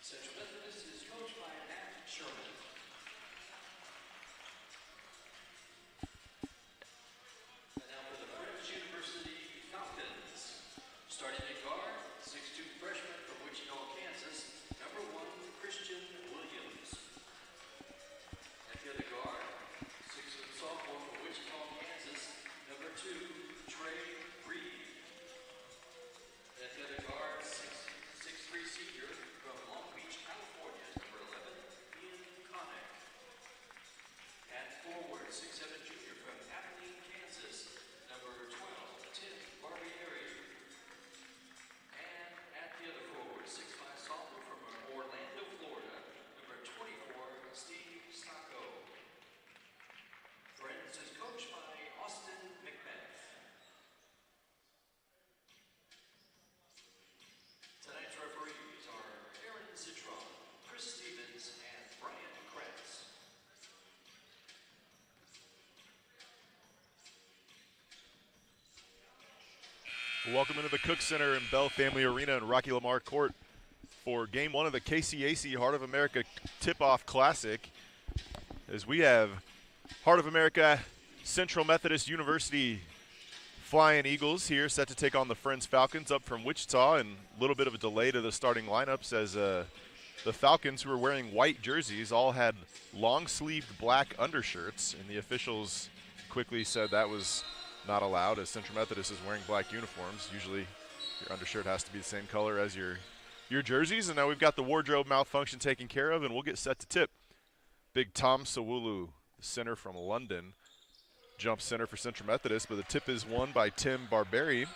Central Methodist is coached by Matt Sherman. And now for the Friends University Falcons. Starting at guard, 6'2" freshman from Wichita, Kansas, number 1, Christian Williams. At the other guard, 6'4" sophomore from Wichita, Kansas, number 2, Trey Reed. At the other guard, 6'3" senior from Long Beach, California, number 11, Ian Connick. At forward, 6'7" junior from Abilene, Kansas, number 12, Tim Barbieri. And at the other forward, 6'5" sophomore from Orlando, Florida, number 24, Steve Stocco. Friends is coached by Austin McBeth. Tonight's referees are Aaron Citron, Chris Stevens, and Brian Kratz. Welcome into the Cook Center in Bell Family Arena in Rocky Lamar Court for Game 1 of the KCAC Heart of America Tip-Off Classic, as we have Heart of America Central Methodist University Flying Eagles here set to take on the Friends Falcons up from Wichita, and a little bit of a delay to the starting lineups as the Falcons, who were wearing white jerseys, all had long-sleeved black undershirts, and the officials quickly said that was not allowed, as Central Methodist is wearing black uniforms. Usually your undershirt has to be the same color as your jerseys, and now we've got the wardrobe malfunction taken care of, and we'll get set to tip. Big Tom Sawulu, the center from London, jump center for Central Methodist, but the tip is won by Tim Barbieri,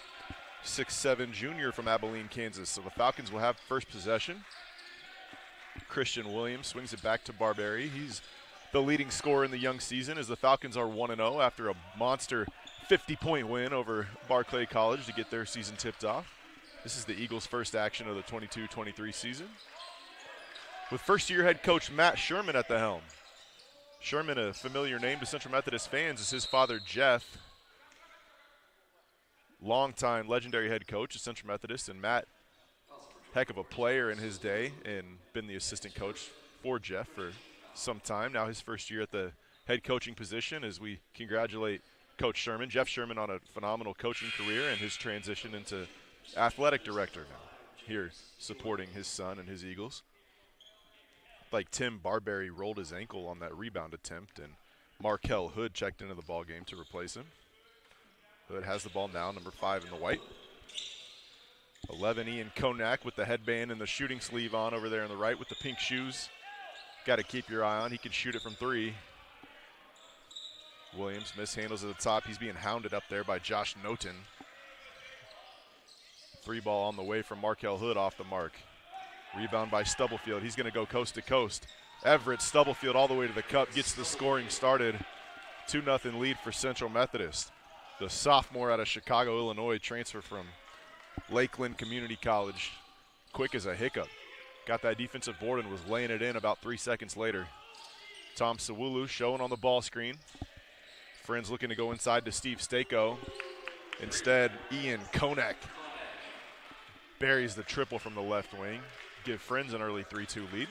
6'7" junior from Abilene, Kansas. So the Falcons will have first possession. Christian Williams swings it back to Barbieri. He's the leading scorer in the young season, as the Falcons are 1-0 after a monster 50-point win over Barclay College to get their season tipped off. This is the Eagles' first action of the 22-23 season, with first-year head coach Matt Sherman at the helm. Sherman, a familiar name to Central Methodist fans, is his father, Jeff, longtime legendary head coach of Central Methodist, and Matt, heck of a player in his day, and been the assistant coach for Jeff for some time. Now his first year at the head coaching position, as we congratulate Coach Sherman, Jeff Sherman, on a phenomenal coaching career and his transition into athletic director now, here supporting his son and his Eagles. Like Tim Barbieri rolled his ankle on that rebound attempt, and Markel Hood checked into the ball game to replace him. Hood has the ball now, number 5 in the white. 11, Ian Konak with the headband and the shooting sleeve on over there on the right with the pink shoes. Got to keep your eye on. He can shoot it from 3. Williams mishandles at the top. He's being hounded up there by Josh Noten. 3 ball on the way from Markel Hood, off the mark. Rebound by Stubblefield. He's going to go coast to coast. Everett Stubblefield all the way to the cup, gets the scoring started. 2-0 lead for Central Methodist. The sophomore out of Chicago, Illinois, transfer from Lakeland Community College. Quick as a hiccup. Got that defensive board and was laying it in about 3 seconds later. Tom Sawulu showing on the ball screen. Friends looking to go inside to Steve Stako. Instead, Ian Konak buries the triple from the left wing. Give Friends an early 3-2 lead.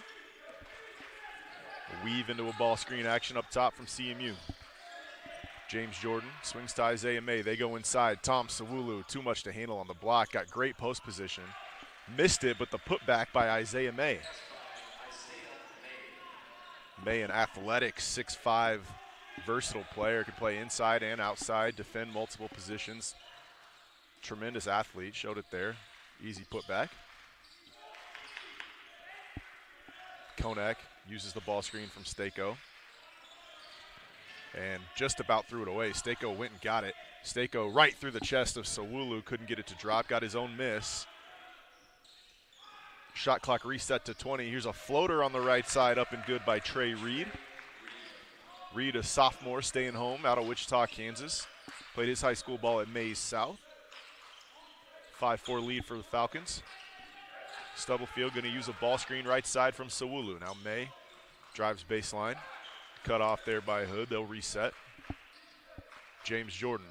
A weave into a ball screen action up top from CMU. James Jordan swings to Isaiah May. They go inside. Tom Sawulu, too much to handle on the block. Got great post position. Missed it, but the putback by Isaiah May. May, an athletic 6'5", versatile player, can play inside and outside, defend multiple positions. Tremendous athlete, showed it there. Easy putback. Konak uses the ball screen from Stako. and just about threw it away. Stako went and got it. Stako right through the chest of Sawulu, couldn't get it to drop, got his own miss. Shot clock reset to 20. Here's a floater on the right side, up and good by Trey Reed. Reed, a sophomore, staying home out of Wichita, Kansas. Played his high school ball at Mays South. 5-4 lead for the Falcons. Stubblefield going to use a ball screen right side from Sawulu. Now May drives baseline. Cut off there by Hood. They'll reset. James Jordan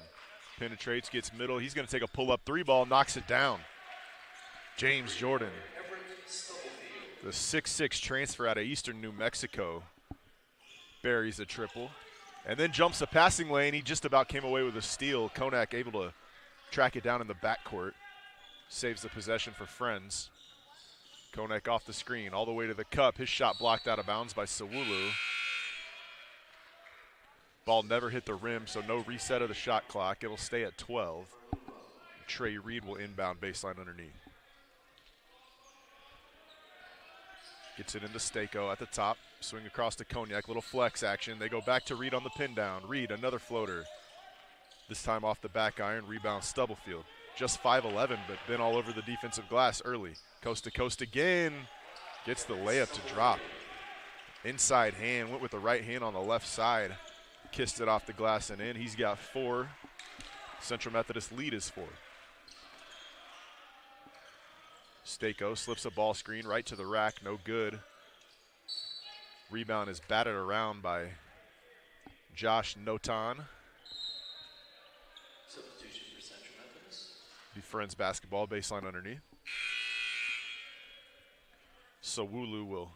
penetrates, gets middle. He's going to take a pull-up three ball, knocks it down. James Jordan, the 6'6" transfer out of Eastern New Mexico, buries a triple. And then jumps the passing lane. He just about came away with a steal. Konak able to track it down in the backcourt. Saves the possession for Friends. Konak off the screen, all the way to the cup. His shot blocked out of bounds by Sawulu. Ball never hit the rim, so no reset of the shot clock. It'll stay at 12. Trey Reed will inbound baseline underneath. Gets it into Stako at the top. Swing across to Cognac, little flex action. They go back to Reed on the pin down. Reed, another floater. This time off the back iron, rebound Stubblefield. Just 5'11", but been all over the defensive glass early. Coast to coast again. Gets the layup to drop. Inside hand, went with the right hand on the left side. Kissed it off the glass and in. He's got 4. Central Methodist lead is 4. Stako slips a ball screen right to the rack, no good. Rebound is batted around by Josh Notan. Substitution for Central Methodist. Be Friends basketball, baseline underneath. Sawulu will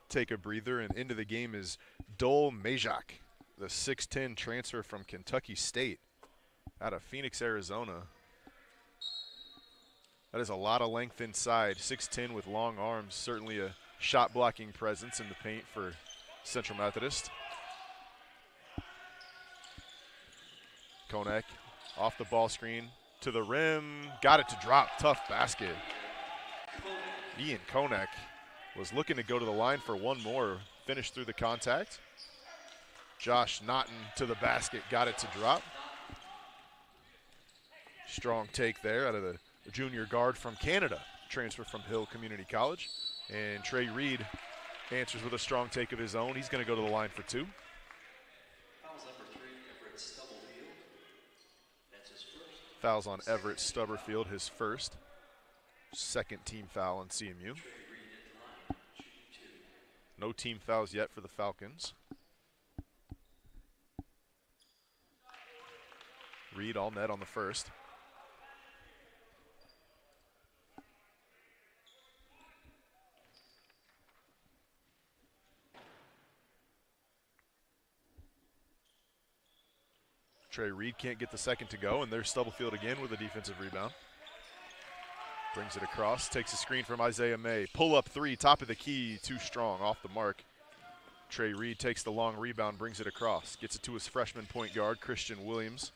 take a breather, and into the game is Dole Majak, the 6'10" transfer from Kentucky State out of Phoenix, Arizona. That is a lot of length inside. 6'10" with long arms. Certainly a shot blocking presence in the paint for Central Methodist. Konak off the ball screen to the rim. Got it to drop. Tough basket. Ian Konak was looking to go to the line for one more. Finished through the contact. Josh Naughton to the basket. Got it to drop. Strong take there out of the junior guard from Canada, transfer from Hill Community College. And Trey Reed answers with a strong take of his own. He's going to go to the line for 2. Fouls number 3, Everett Stubblefield. That's his first. Fouls on Everett Stubberfield, his first. Second team foul on CMU. Trey Reed at the line, shooting 2. No team fouls yet for the Falcons. Reed all net on the first. Trey Reed can't get the second to go, and there's Stubblefield again with a defensive rebound. Brings it across, takes a screen from Isaiah May. Pull up 3, top of the key, too strong, off the mark. Trey Reed takes the long rebound, brings it across. Gets it to his freshman point guard, Christian Williams.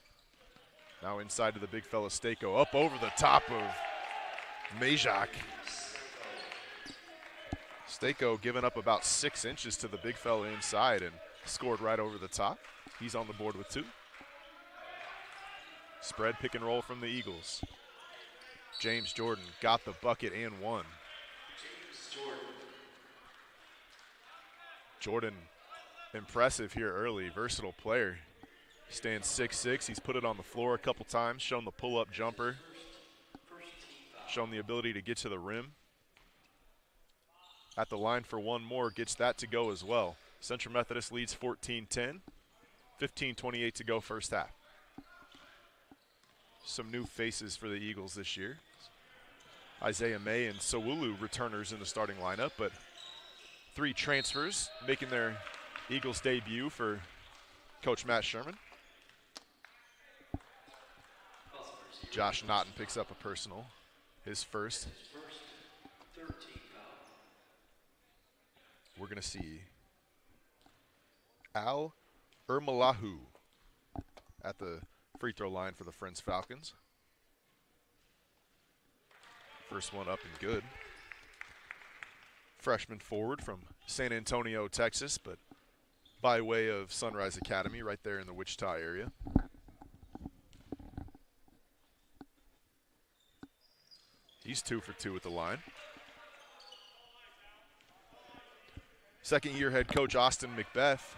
Now inside to the big fella Stako, up over the top of Majak. Stako giving up about 6 inches to the big fella inside and scored right over the top. He's on the board with 2. Spread pick and roll from the Eagles. James Jordan got the bucket and one. Jordan, impressive here early, versatile player. Stands 6'6", he's put it on the floor a couple times, shown the pull-up jumper, shown the ability to get to the rim. At the line for one more, gets that to go as well. Central Methodist leads 14-10, 15:28 to go first half. Some new faces for the Eagles this year. Isaiah May and Sawulu returners in the starting lineup, but 3 transfers making their Eagles debut for Coach Matt Sherman. Josh Naughton picks up a personal, his first. We're going to see Al Ermalahu at the free throw line for the Friends Falcons. First one up and good. Freshman forward from San Antonio, Texas, but by way of Sunrise Academy right there in the Wichita area. He's 2 for 2 at the line. Second-year head coach Austin Macbeth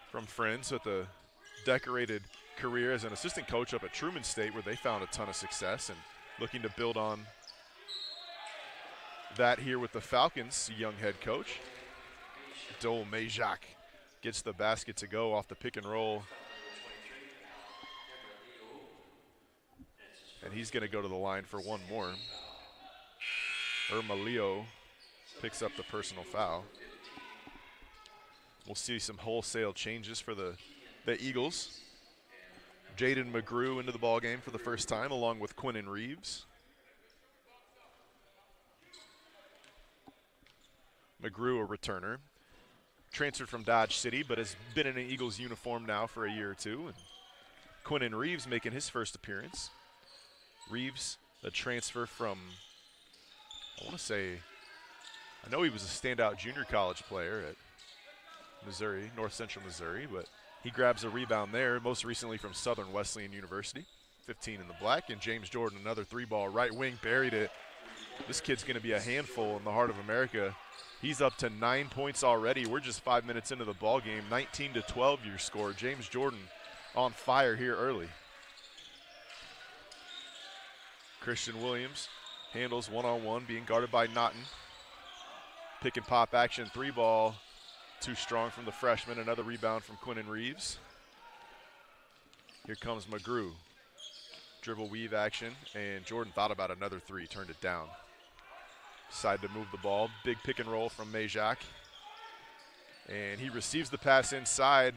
from Friends with a decorated career as an assistant coach up at Truman State, where they found a ton of success, and looking to build on that here with the Falcons' young head coach. Dole Majak gets the basket to go off the pick and roll. And he's going to go to the line for one more. Irma Leo picks up the personal foul. We'll see some wholesale changes for the Eagles. Jaden McGrew into the ballgame for the first time, along with Quinnen Reeves. McGrew, a returner. Transferred from Dodge City, but has been in an Eagles uniform now for a year or two. And Quinnen Reeves making his first appearance. Reeves, a transfer from, I want to say, I know he was a standout junior college player at Missouri, North Central Missouri, but he grabs a rebound there, most recently from Southern Wesleyan University, 15 in the black. And James Jordan, another three-ball right wing, buried it. This kid's going to be a handful in the heart of America. He's up to 9 points already. We're just 5 minutes into the ball game. 19-12 your score. James Jordan on fire here early. Christian Williams handles one-on-one, being guarded by Naughton. Pick and pop action, three ball. Too strong from the freshman. Another rebound from Quinnen Reeves. Here comes McGrew. Dribble weave action, and Jordan thought about another three, turned it down. Decided to move the ball. Big pick and roll from Majak. And he receives the pass inside.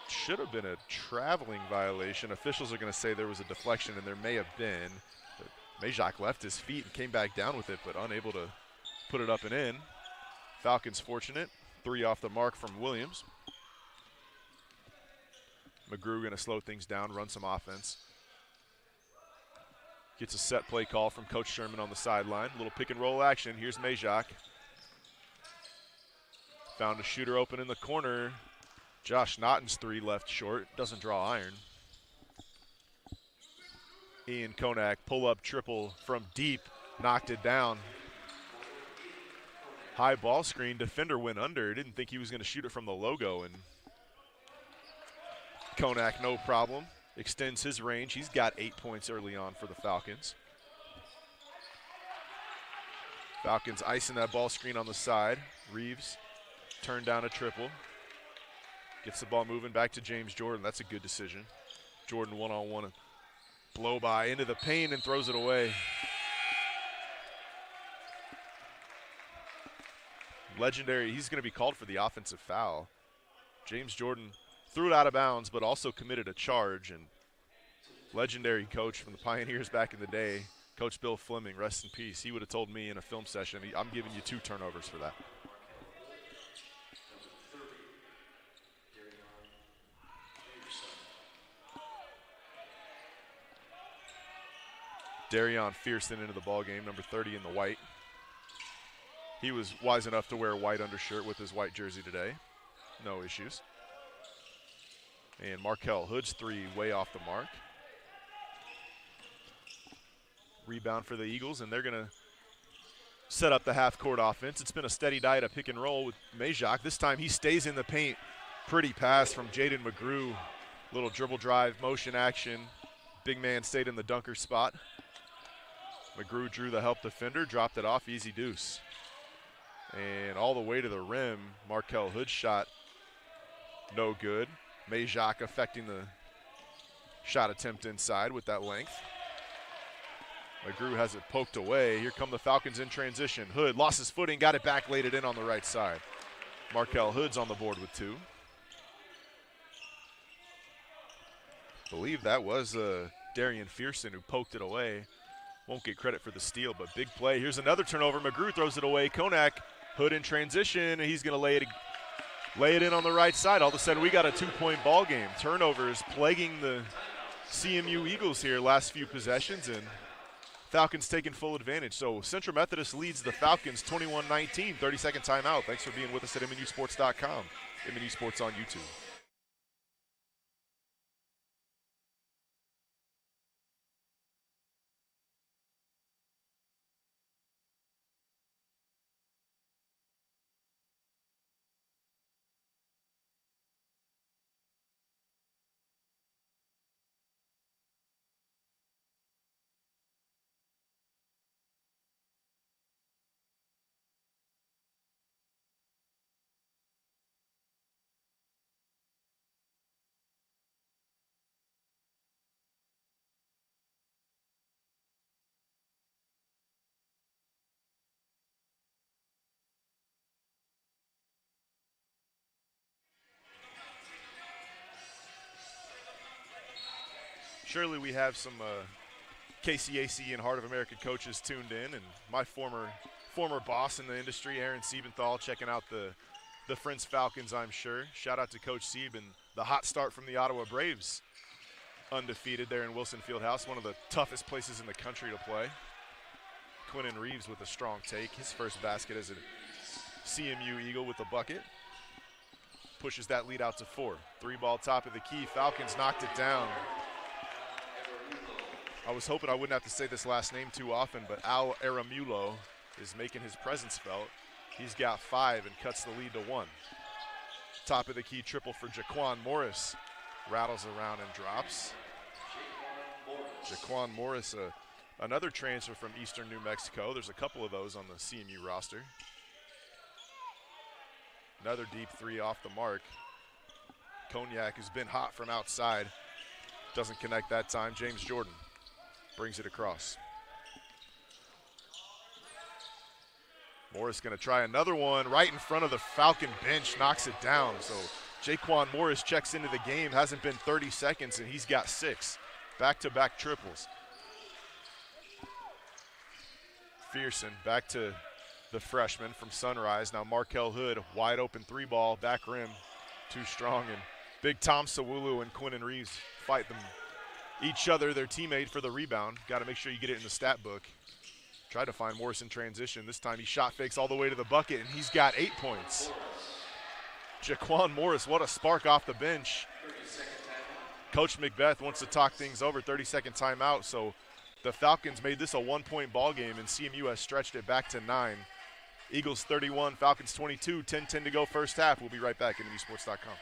Should have been a traveling violation. Officials are going to say there was a deflection, and there may have been. But Majak left his feet and came back down with it, but unable to put it up and in. Falcons fortunate. Three off the mark from Williams. McGrew going to slow things down, run some offense. Gets a set play call from Coach Sherman on the sideline. Little pick and roll action. Here's Majak. Found a shooter open in the corner. Josh Naughton's three left short. Doesn't draw iron. Ian Konak, pull-up triple from deep. Knocked it down. High ball screen. Defender went under. Didn't think he was going to shoot it from the logo. And Konak, no problem. Extends his range. He's got 8 points early on for the Falcons. Falcons icing that ball screen on the side. Reeves turned down a triple. Gets the ball moving back to James Jordan. That's a good decision. Jordan one-on-one and blow by into the paint and throws it away. Legendary. He's going to be called for the offensive foul. James Jordan threw it out of bounds, but also committed a charge. And legendary coach from the Pioneers back in the day, Coach Bill Fleming, rest in peace. He would have told me in a film session, I'm giving you 2 turnovers for that. Darion Fearson into the ballgame, number 30 in the white. He was wise enough to wear a white undershirt with his white jersey today. No issues. And Markel Hood's three way off the mark. Rebound for the Eagles, and they're going to set up the half-court offense. It's been a steady diet of pick and roll with Majak. This time he stays in the paint. Pretty pass from Jaden McGrew. Little dribble drive, motion action. Big man stayed in the dunker spot. McGrew drew the help defender, dropped it off, easy deuce. And all the way to the rim, Markel Hood's shot, no good. Majak affecting the shot attempt inside with that length. McGrew has it poked away. Here come the Falcons in transition. Hood lost his footing, got it back, laid it in on the right side. Markel Hood's on the board with 2. I believe that was Darian Fearson who poked it away. Won't get credit for the steal, but big play. Here's another turnover. McGrew throws it away. Konak, Hood in transition, and he's going to lay it in on the right side. All of a sudden, we got a 2-point ball game. Turnovers plaguing the CMU Eagles here last few possessions, and Falcons taking full advantage. So Central Methodist leads the Falcons 21-19, 30-second timeout. Thanks for being with us at MNUsports.com, MNU Sports on YouTube. Surely we have some KCAC and Heart of America coaches tuned in, and my former boss in the industry, Aaron Siebenthal, checking out the Prince Falcons, I'm sure. Shout out to Coach Sieb and the hot start from the Ottawa Braves. Undefeated there in Wilson Fieldhouse, one of the toughest places in the country to play. Quinnen Reeves with a strong take. His first basket as a CMU Eagle with a bucket. Pushes that lead out to 4. 3-ball top of the key. Falcons knocked it down. I was hoping I wouldn't have to say this last name too often, but Al Aramulo is making his presence felt. He's got 5 and cuts the lead to 1. Top of the key triple for Jaquan Morris. Rattles around and drops. Jaquan Morris, another transfer from Eastern New Mexico. There's a couple of those on the CMU roster. Another deep 3 off the mark. Cognac has been hot from outside. Doesn't connect that time. James Jordan brings it across. Morris going to try another one right in front of the Falcon bench, knocks it down. So Jaquan Morris checks into the game, hasn't been 30 seconds, and he's got 6. Back-to-back triples. Fearson back to the freshman from Sunrise. Now Markel Hood, wide open 3-ball, back rim, too strong. And big Tom Sawulu and Quinnen Reeves fight them each other, their teammate, for the rebound. Got to make sure you get it in the stat book. Tried to find Morris in transition. This time he shot fakes all the way to the bucket, and he's got 8 points. Jaquan Morris, what a spark off the bench. Coach Macbeth wants to talk things over. 30-second timeout. So the Falcons made this a 1-point ball game, and CMU has stretched it back to 9. Eagles 31, Falcons 22, 10-10 to go first half. We'll be right back at MNUsports.com.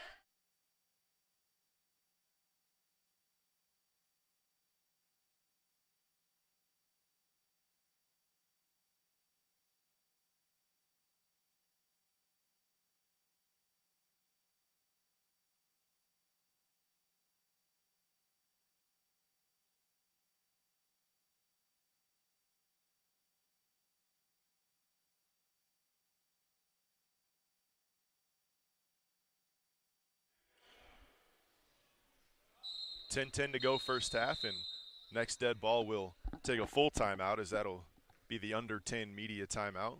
.10 to go first half, and next dead ball will take a full timeout, as that'll be the under 10 media timeout.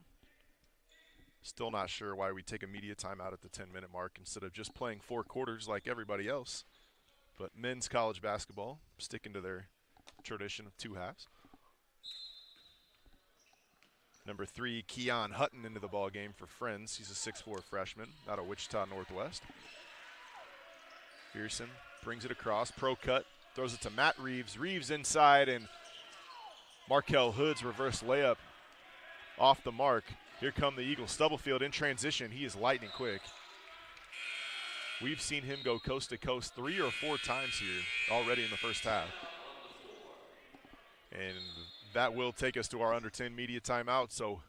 Still not sure why we take a media timeout at the 10-minute mark instead of just playing 4 quarters like everybody else. But men's college basketball sticking to their tradition of 2 halves. Number 3, Keon Hutton into the ball game for Friends. He's a 6'4 freshman out of Wichita Northwest. Pearson brings it across, pro cut, throws it to Matt Reeves. Reeves inside, and Markel Hood's reverse layup off the mark. Here come the Eagles. Stubblefield in transition. He is lightning quick. We've seen him go coast to coast 3 or 4 times here already in the first half. And that will take us to our under 10 media timeout. So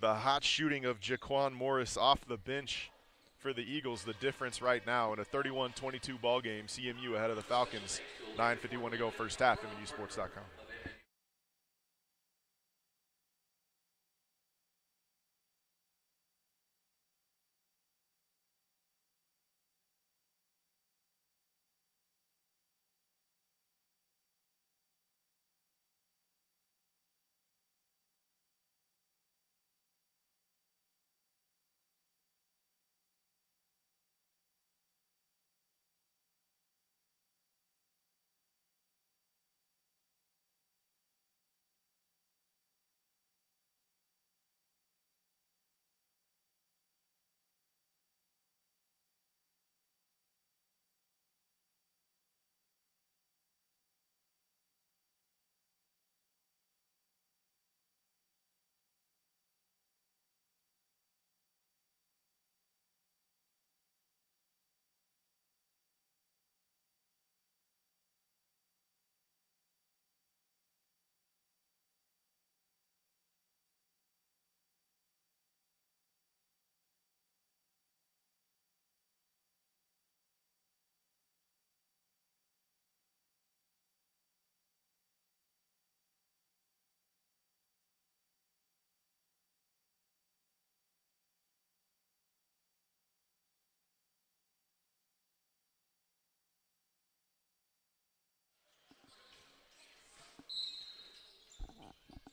the hot shooting of Jaquan Morris off the bench for the Eagles, the difference right now in a 31-22 ball game. CMU ahead of the Falcons. 9:51 to go first half. MNUsports.com.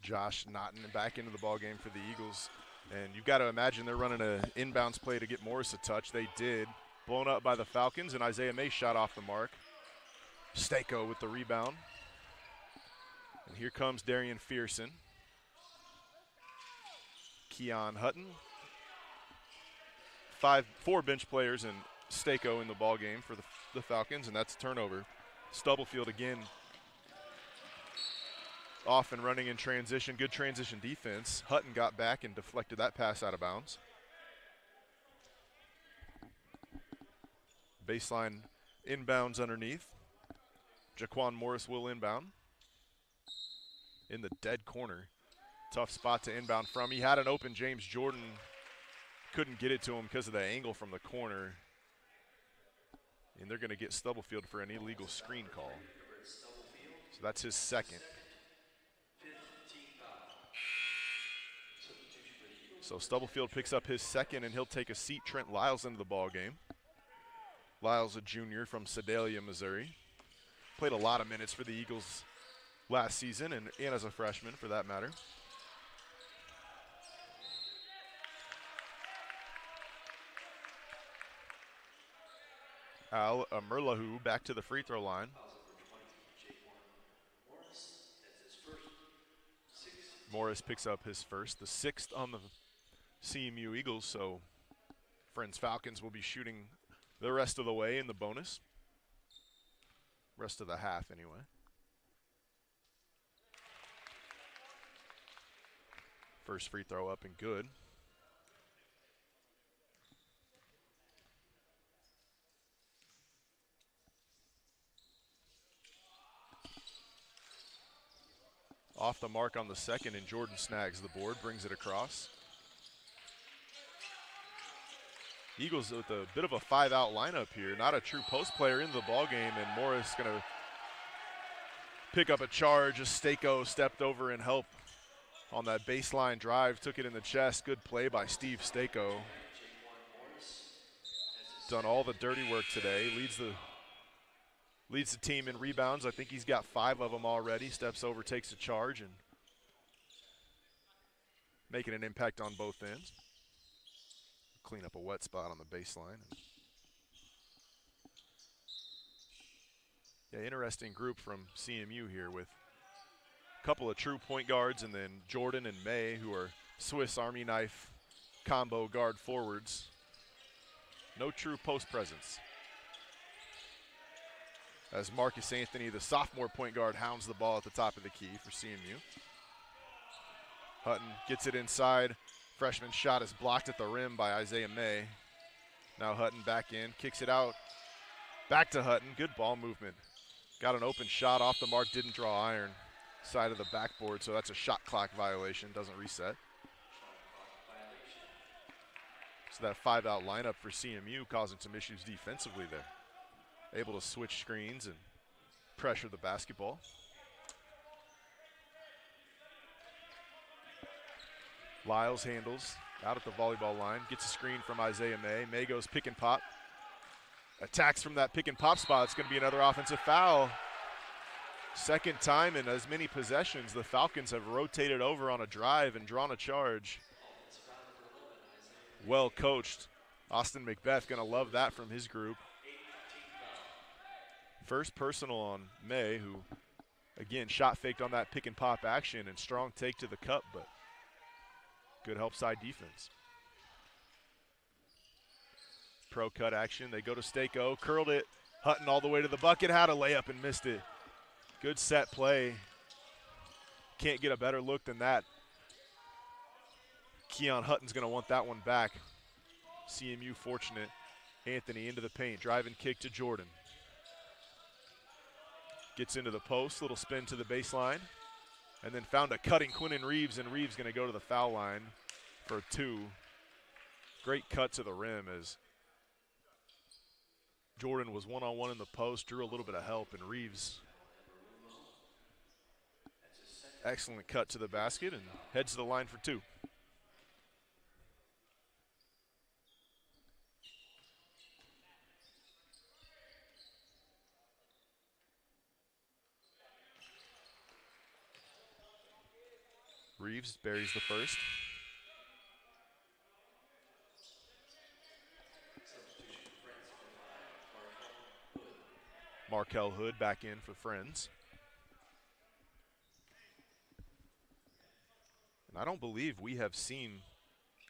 Josh Naughton back into the ball game for the Eagles. And you've got to imagine they're running an inbounds play to get Morris a touch. They did. Blown up by the Falcons, and Isaiah May shot off the mark. Stako with the rebound. And here comes Darian Fearson. Keon Hutton. 4 bench players and Stako in the ball game for the Falcons, and that's a turnover. Stubblefield again off and running in transition. Good transition defense. Hutton got back and deflected that pass out of bounds. Baseline inbounds underneath. Jaquan Morris will inbound. In the dead corner. Tough spot to inbound from. He had an open James Jordan. Couldn't get it to him because of the angle from the corner. And they're going to get Stubblefield for an illegal screen call. So that's his second. So Stubblefield picks up his second, and he'll take a seat. Trent Lyles into the ball game. Lyles, a junior from Sedalia, Missouri. Played a lot of minutes for the Eagles last season and as a freshman for that matter. Al Merlahu back to the free throw line. Morris picks up his first, the 6th on the CMU Eagles, so Friends Falcons will be shooting the rest of the way in the bonus. Rest of the half anyway. First free throw up and good. Off the mark on the second, and Jordan snags the board, brings it across. Eagles with a bit of a 5-out lineup here. Not a true post player into the ballgame, and Morris going to pick up a charge. Stako stepped over and helped on that baseline drive, took it in the chest. Good play by Steve Stako. Done all the dirty work today. Leads the team in rebounds. I think he's got 5 of them already. Steps over, takes a charge, and making an impact on both ends. Clean up a wet spot on the baseline. Yeah, interesting group from CMU here with a couple of true point guards and then Jordan and May, who are Swiss Army knife combo guard forwards. No true post presence. As Marcus Anthony, the sophomore point guard, hounds the ball at the top of the key for CMU. Hutton gets it inside. Freshman shot is blocked at the rim by Isaiah May. Now Hutton back in, kicks it out. Back to Hutton, good ball movement. Got an open shot off the mark, didn't draw iron. Side of the backboard, so that's a shot clock violation, doesn't reset. So that 5-out lineup for CMU causing some issues defensively there. Able to switch screens and pressure the basketball. Lyles handles out at the volleyball line, gets a screen from Isaiah May. May goes pick and pop. Attacks from that pick and pop spot. It's going to be another offensive foul. Second time in as many possessions, the Falcons have rotated over on a drive and drawn a charge. Well coached. Austin Macbeth going to love that from his group. First personal on May, who, again, shot faked on that pick and pop action and strong take to the cup, but good help side defense. Pro cut action. They go to Stako, curled it. Hutton all the way to the bucket, had a layup and missed it. Good set play. Can't get a better look than that. Keon Hutton's going to want that one back. CMU fortunate. Anthony into the paint, drive and kick to Jordan. Gets into the post, little spin to the baseline, and then found a cutting Quinnen Reeves, and Reeves going to go to the foul line for 2. Great cut to the rim as Jordan was one-on-one in the post, drew a little bit of help, and Reeves, excellent cut to the basket and heads to the line for 2. Reeves buries the first. Markel Hood back in for Friends. And I don't believe we have seen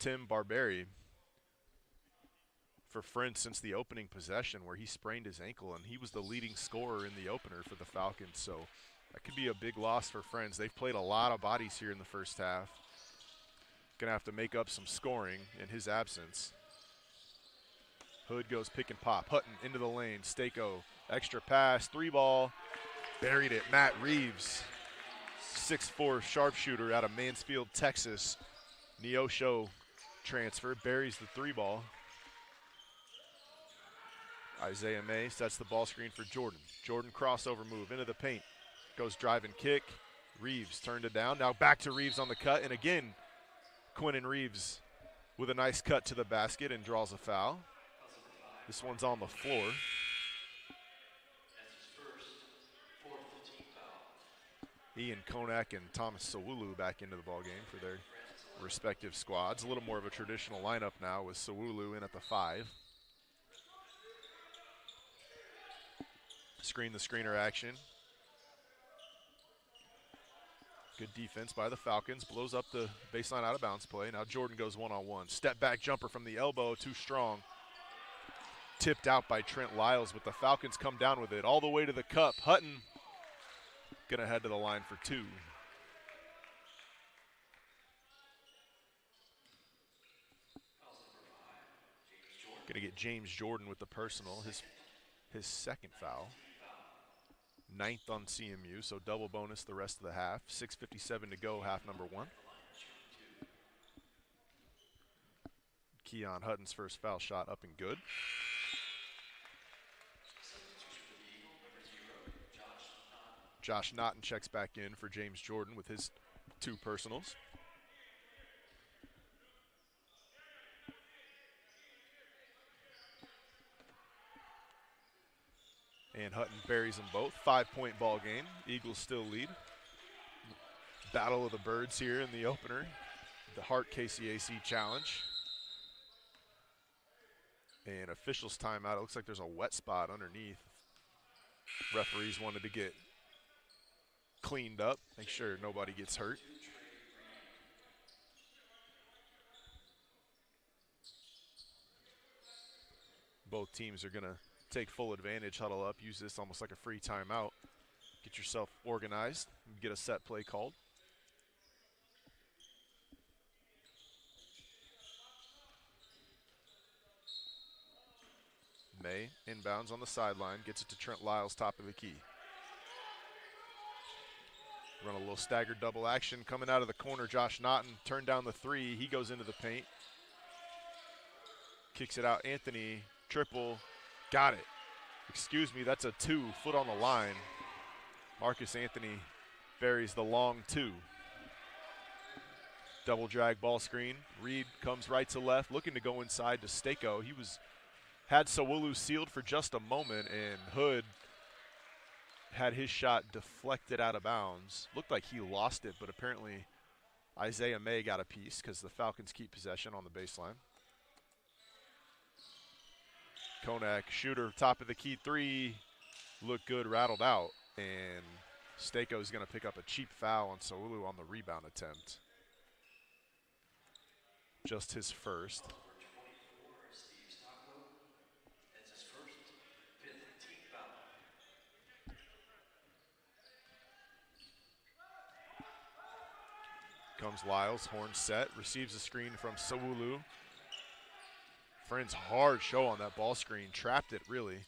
Tim Barberi for Friends since the opening possession where he sprained his ankle, and he was the leading scorer in the opener for the Falcons. So that could be a big loss for Friends. They've played a lot of bodies here in the first half. Gonna have to make up some scoring in his absence. Hood goes pick and pop. Hutton into the lane. Stako, extra pass, 3-ball. Buried it. Matt Reeves, 6'4" sharpshooter out of Mansfield, Texas. Neosho transfer, buries the 3-ball. Isaiah May sets the ball screen for Jordan. Jordan crossover move into the paint. Goes drive and kick. Reeves turned it down. Now back to Reeves on the cut. And again, Quinnen Reeves with a nice cut to the basket and draws a foul. This one's on the floor. That's his first, fourth team foul. Ian Konak and Thomas Sawulu back into the ballgame for their respective squads. A little more of a traditional lineup now with Sawulu in at the 5. Screen the screener action. Good defense by the Falcons. Blows up the baseline out of bounds play. Now Jordan goes one-on-one. Step back jumper from the elbow, too strong. Tipped out by Trent Lyles, but the Falcons come down with it all the way to the cup. Hutton gonna head to the line for 2. Gonna get James Jordan with the personal, his second foul. 9th on CMU, so double bonus the rest of the half. 6:57 to go, half number 1. Keon Hutton's first foul shot up and good. Josh Naughton checks back in for James Jordan with his 2 personals. And Hutton buries them both. 5-point ball game. Eagles still lead. Battle of the Birds here in the opener. The Hart KCAC Challenge. And officials timeout. It looks like there's a wet spot underneath. Referees wanted to get cleaned up, make sure nobody gets hurt. Both teams are going to take full advantage, huddle up, use this almost like a free timeout. Get yourself organized, get a set play called. May inbounds on the sideline, gets it to Trent Lyles, top of the key. Run a little staggered double action coming out of the corner. Josh Naughton turned down the 3. He goes into the paint. Kicks it out. Anthony, triple, got it. Excuse me, that's a 2, foot on the line. Marcus Anthony buries the long 2. Double drag ball screen. Reed comes right to left, looking to go inside to Stako. He had Sawulu sealed for just a moment, and Hood had his shot deflected out of bounds. Looked like he lost it, but apparently Isaiah May got a piece because the Falcons keep possession on the baseline. Konak, shooter, top of the key 3, looked good, rattled out. And Stako is going to pick up a cheap foul on Sawulu on the rebound attempt. Just his first. Comes Lyles, horn set, receives a screen from Sawulu. Friends hard show on that ball screen, trapped it really.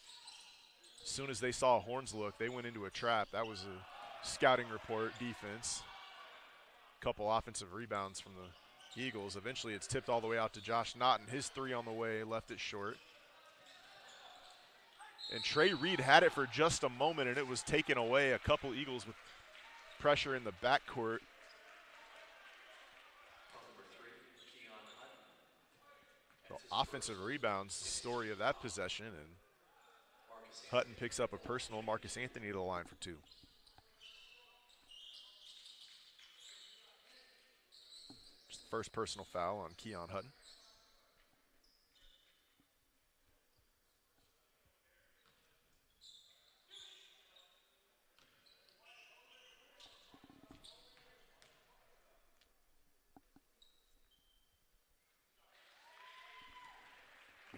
As soon as they saw Horns look, they went into a trap. That was a scouting report defense. Couple offensive rebounds from the Eagles. Eventually it's tipped all the way out to Josh Naughton. His 3 on the way, left it short. And Trey Reed had it for just a moment and it was taken away. A couple Eagles with pressure in the backcourt. So offensive rebounds, the story of that possession, and Hutton picks up a personal. Marcus Anthony to the line for 2. first personal foul on Keon Hutton.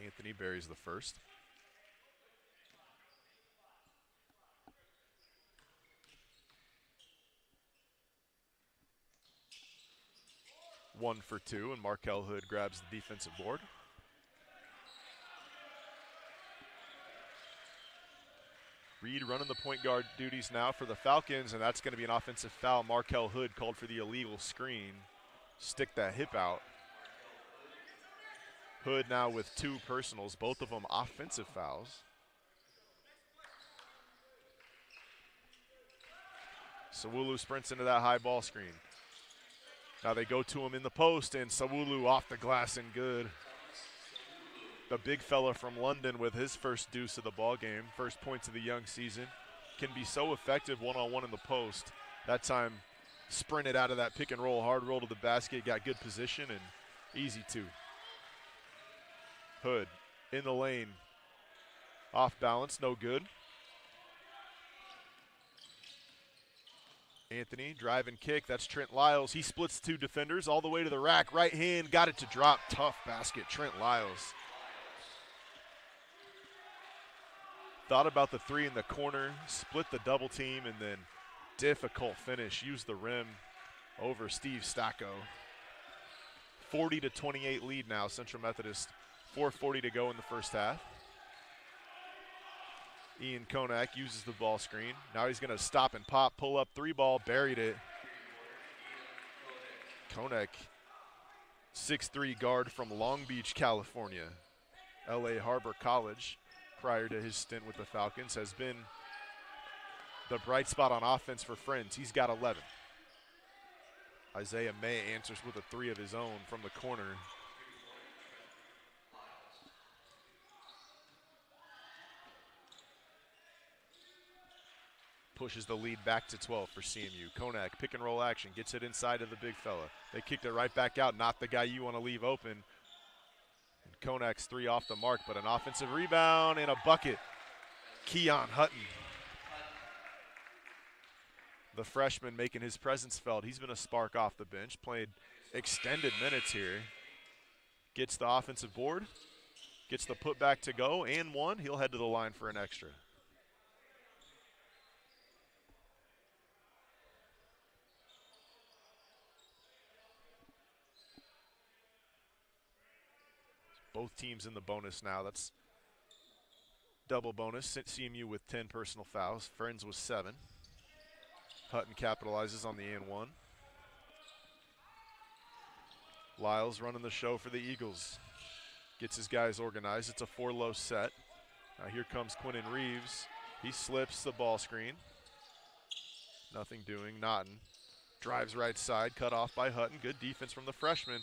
Anthony buries the first. One for two, and Markel Hood grabs the defensive board. Reed running the point guard duties now for the Falcons, and that's going to be an offensive foul. Markel Hood called for the illegal screen. Stick that hip out. Hood now with 2 personals, both of them offensive fouls. Sawulu sprints into that high ball screen. Now they go to him in the post, and Sawulu off the glass and good. The big fella from London with his first deuce of the ball game, first points of the young season, can be so effective one-on-one in the post. That time sprinted out of that pick and roll, hard roll to the basket, got good position, and easy 2. Hood in the lane, off balance, no good. Anthony, drive and kick, that's Trent Lyles. He splits 2 defenders all the way to the rack. Right hand, got it to drop, tough basket, Trent Lyles. Thought about the 3 in the corner, split the double team, and then difficult finish. Used the rim over Steve Stacco. 40-28 lead now, Central Methodist. 4:40 to go in the first half. Ian Konak uses the ball screen. Now he's going to stop and pop, pull up 3-ball, buried it. Konak, 6'3" guard from Long Beach, California. LA Harbor College, prior to his stint with the Falcons, has been the bright spot on offense for Friends. He's got 11. Isaiah May answers with a 3 of his own from the corner. Pushes the lead back to 12 for CMU. Konak, pick and roll action, gets it inside of the big fella. They kicked it right back out, not the guy you want to leave open. And Konak's 3 off the mark, but an offensive rebound and a bucket. Keon Hutton, the freshman, making his presence felt. He's been a spark off the bench, played extended minutes here. Gets the offensive board, gets the putback to go, and 1. He'll head to the line for an extra. Both teams in the bonus now. That's double bonus. CMU with 10 personal fouls. Friends with 7. Hutton capitalizes on the and 1. Lyles running the show for the Eagles. Gets his guys organized. It's a 4-low set. Now here comes Quinnen Reeves. He slips the ball screen. Nothing doing. Naughton drives right side. Cut off by Hutton. Good defense from the freshman.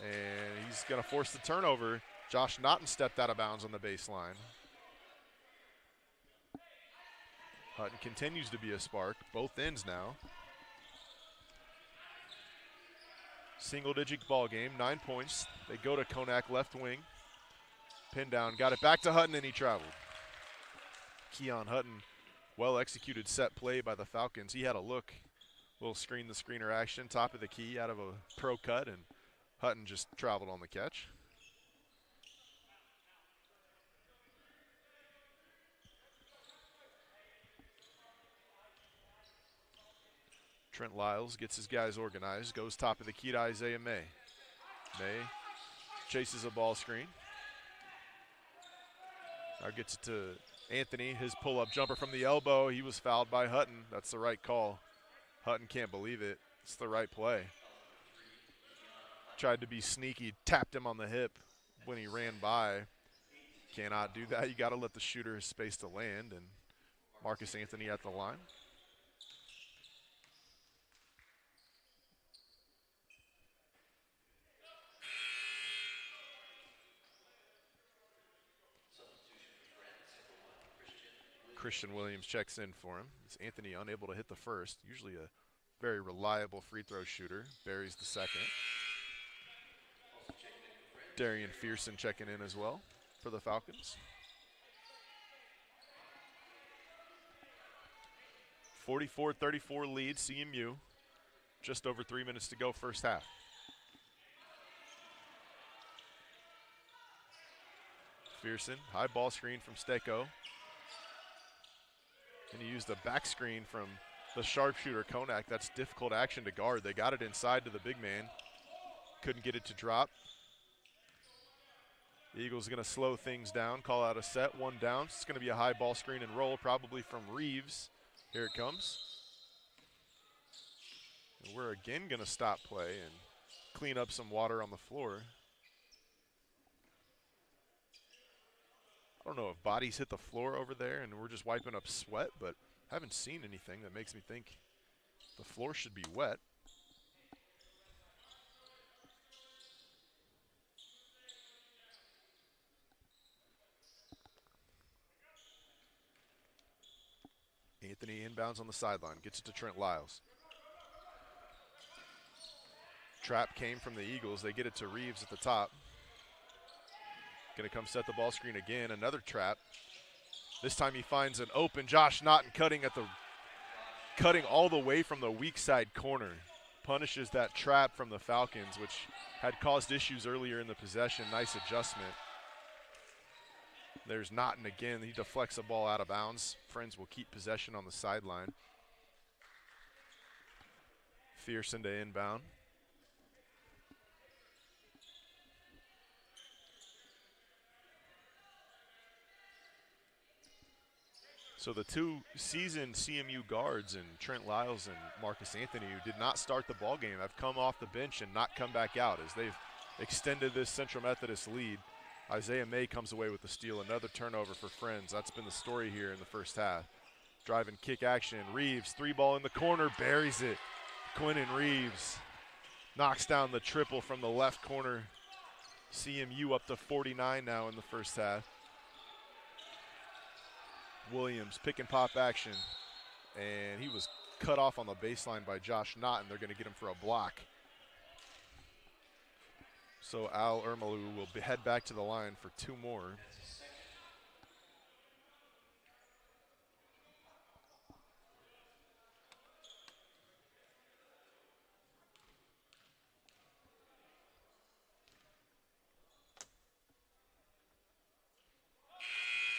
And he's going to force the turnover. Josh Naughton stepped out of bounds on the baseline. Hutton continues to be a spark. Both ends now. Single-digit ball game, 9 points. They go to Konak left wing. Pin down, got it back to Hutton, and he traveled. Keon Hutton, well-executed set play by the Falcons. He had a look, little screen-the-screener action, top of the key out of a pro cut, and Hutton just traveled on the catch. Trent Lyles gets his guys organized, goes top of the key to Isaiah May. May chases a ball screen. Now gets it to Anthony, his pull-up jumper from the elbow. He was fouled by Hutton. That's the right call. Hutton can't believe it. It's the right play. Tried to be sneaky, tapped him on the hip when he ran by. Cannot do that. You got to let the shooter have space to land, and Marcus Anthony at the line. Christian Williams checks in for him. It's Anthony unable to hit the first. Usually a very reliable free throw shooter. Buries the second. Darian Fearson checking in as well for the Falcons. 44-34 lead, CMU. Just over 3 minutes to go first half. Fearson, high ball screen from Stecco. And he used a back screen from the sharpshooter, Konak. That's difficult action to guard. They got it inside to the big man. Couldn't get it to drop. The Eagles going to slow things down, call out a set, one down. It's going to be a high ball screen and roll, probably from Reeves. Here it comes. And we're again going to stop play and clean up some water on the floor. I don't know if bodies hit the floor over there and we're just wiping up sweat, but I haven't seen anything that makes me think the floor should be wet. Anthony inbounds on the sideline, gets it to Trent Lyles. Trap came from the Eagles. They get it to Reeves at the top. Going to come set the ball screen again. Another trap. This time he finds an open Josh Naughton cutting all the way from the weak side corner. Punishes that trap from the Falcons, which had caused issues earlier in the possession. Nice adjustment. There's Naughton again. He deflects the ball out of bounds. Friends will keep possession on the sideline. Fearson to inbound. So the two seasoned CMU guards and Trent Lyles and Marcus Anthony, who did not start the ball game, have come off the bench and not come back out as they've extended this Central Methodist lead. Isaiah May comes away with the steal. Another turnover for Friends. That's been the story here in the first half. Drive and kick action. Reeves, three ball in the corner, buries it. Quinnen Reeves knocks down the triple from the left corner. CMU up to 49 now in the first half. Williams, pick and pop action. And he was cut off on the baseline by Josh Naughton. They're going to get him for a block. So Al Ermalu will head back to the line for two more.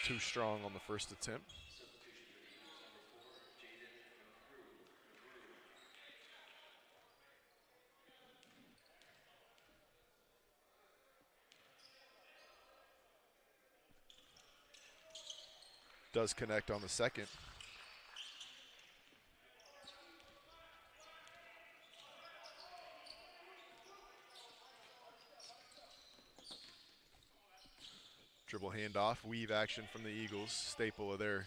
Too strong on the first attempt. Does connect on the second. Dribble handoff, weave action from the Eagles, staple of their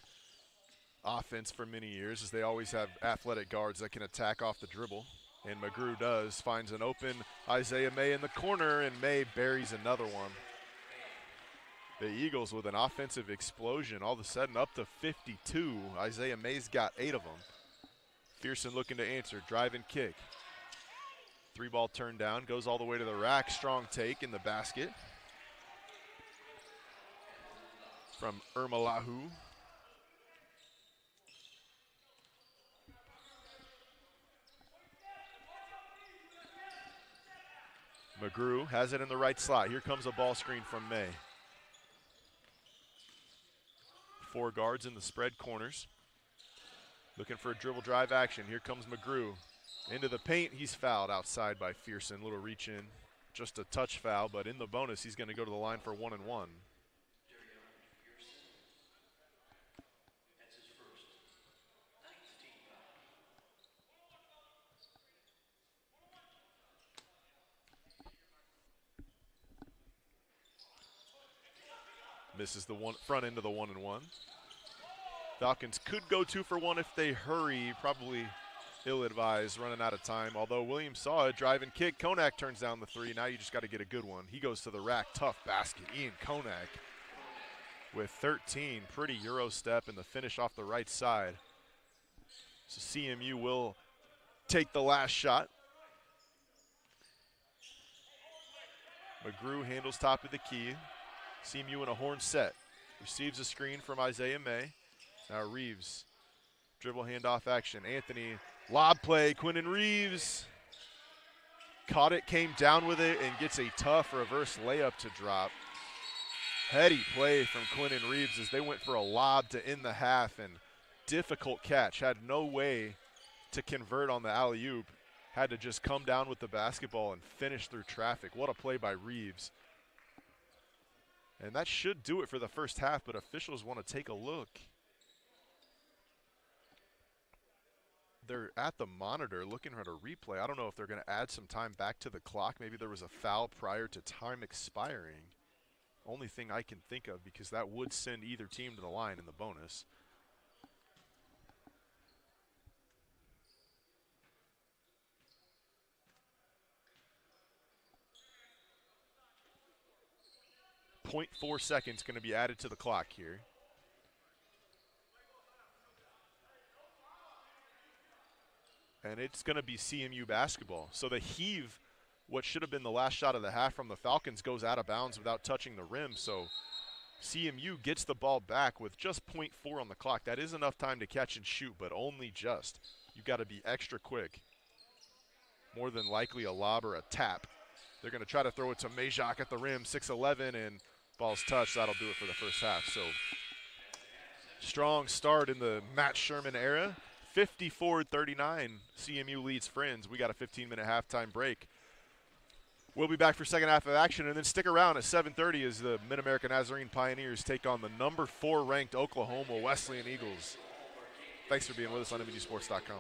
offense for many years, as they always have athletic guards that can attack off the dribble. And McGrew does, finds an open Isaiah May in the corner, and May buries another one. The Eagles with an offensive explosion, all of a sudden up to 52. Isaiah May's got 8 of them. Fearson looking to answer, drive and kick. Three ball turned down, goes all the way to the rack, strong take in the basket from Ermalahu. McGrew has it in the right slot. Here comes a ball screen from May. Four guards in the spread corners. Looking for a dribble drive action. Here comes McGrew. Into the paint. He's fouled outside by Fearson. Little reach in. Just a touch foul, but in the bonus, he's going to go to the line for 1 and 1. That's his first. 9th team foul. Misses the front end of the 1 and 1. Falcons could go 2 for 1 if they hurry. Probably ill-advised, running out of time. Although Williams saw it, drive and kick. Konak turns down the three. Now you just got to get a good one. He goes to the rack. Tough basket. Ian Konak with 13. Pretty Euro step and the finish off the right side. So CMU will take the last shot. McGrew handles top of the key. CMU in a horn set. Receives a screen from Isaiah May. Now Reeves, dribble handoff action. Anthony, lob play, Quinnen Reeves. Caught it, came down with it, and gets a tough reverse layup to drop. Heady play from Quinnen Reeves as they went for a lob to end the half, and difficult catch. Had no way to convert on the alley-oop. Had to just come down with the basketball and finish through traffic. What a play by Reeves. And that should do it for the first half, but officials want to take a look. They're at the monitor looking at a replay. I don't know if they're going to add some time back to the clock. Maybe there was a foul prior to time expiring. Only thing I can think of, because that would send either team to the line in the bonus. .4 seconds going to be added to the clock here. And it's going to be CMU basketball. So the heave, what should have been the last shot of the half from the Falcons, goes out of bounds without touching the rim. So CMU gets the ball back with just .4 on the clock. That is enough time to catch and shoot, but only just. You've got to be extra quick. More than likely a lob or a tap. They're going to try to throw it to Majak at the rim, 6'11", and ball's touched. That'll do it for the first half. So strong start in the Matt Sherman era. 54-39, CMU leads Friends. We got a 15-minute halftime break. We'll be back for second half of action, and then stick around at 7:30 as the Mid-America Nazarene Pioneers take on the number 4 ranked Oklahoma Wesleyan Eagles. Thanks for being with us on MVGSports.com.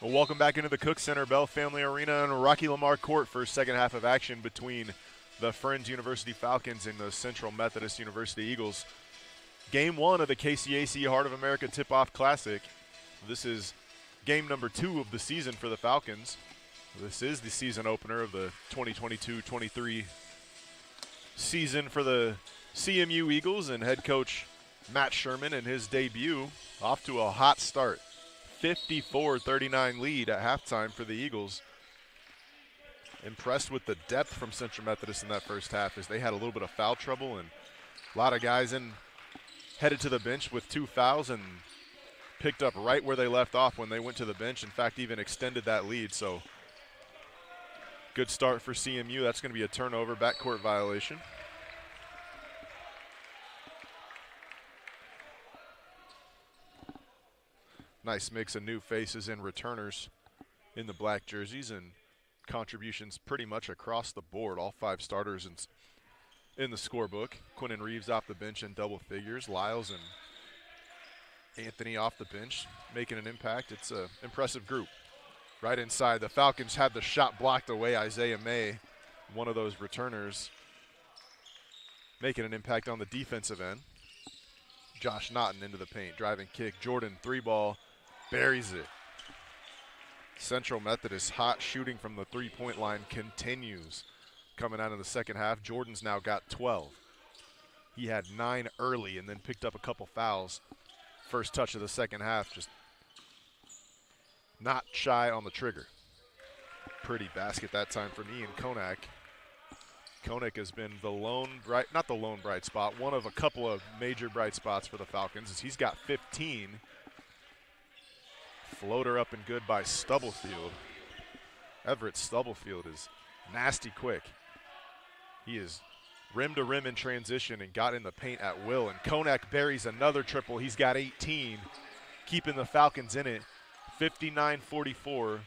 Well, welcome back into the Cook Center, Bell Family Arena and Rocky Lamar Court for second half of action between the Friends University Falcons and the Central Methodist University Eagles. Game 1 of the KCAC Heart of America Tip-Off Classic. This is game number 2 of the season for the Falcons. This is the season opener of the 2022-23 season for the CMU Eagles, and head coach Matt Sherman in his debut off to a hot start. 54-39 lead at halftime for the Eagles. Impressed with the depth from Central Methodist in that first half as they had a little bit of foul trouble and a lot of guys headed to the bench with 2 fouls and picked up right where they left off when they went to the bench. In fact, even extended that lead. So good start for CMU. That's going to be a turnover, backcourt violation. Nice mix of new faces and returners in the black jerseys, and contributions pretty much across the board. All 5 starters in the scorebook. Quinnen Reeves off the bench in double figures. Lyles and Anthony off the bench making an impact. It's an impressive group. Right inside, the Falcons had the shot blocked away. Isaiah May, one of those returners, making an impact on the defensive end. Josh Naughton into the paint, driving kick. Jordan, 3-ball. Buries it. Central Methodist hot shooting from the three-point line continues. Coming out of the second half, Jordan's now got 12. He had 9 early and then picked up a couple fouls. First touch of the second half, just not shy on the trigger. Pretty basket that time from Ian Konak. Konak has been not the lone bright spot, one of a couple of major bright spots for the Falcons as he's got 15. Floater up and good by Stubblefield. Everett Stubblefield is nasty quick. He is rim to rim in transition and got in the paint at will. And Konak buries another triple. He's got 18, keeping the Falcons in it. 59-44.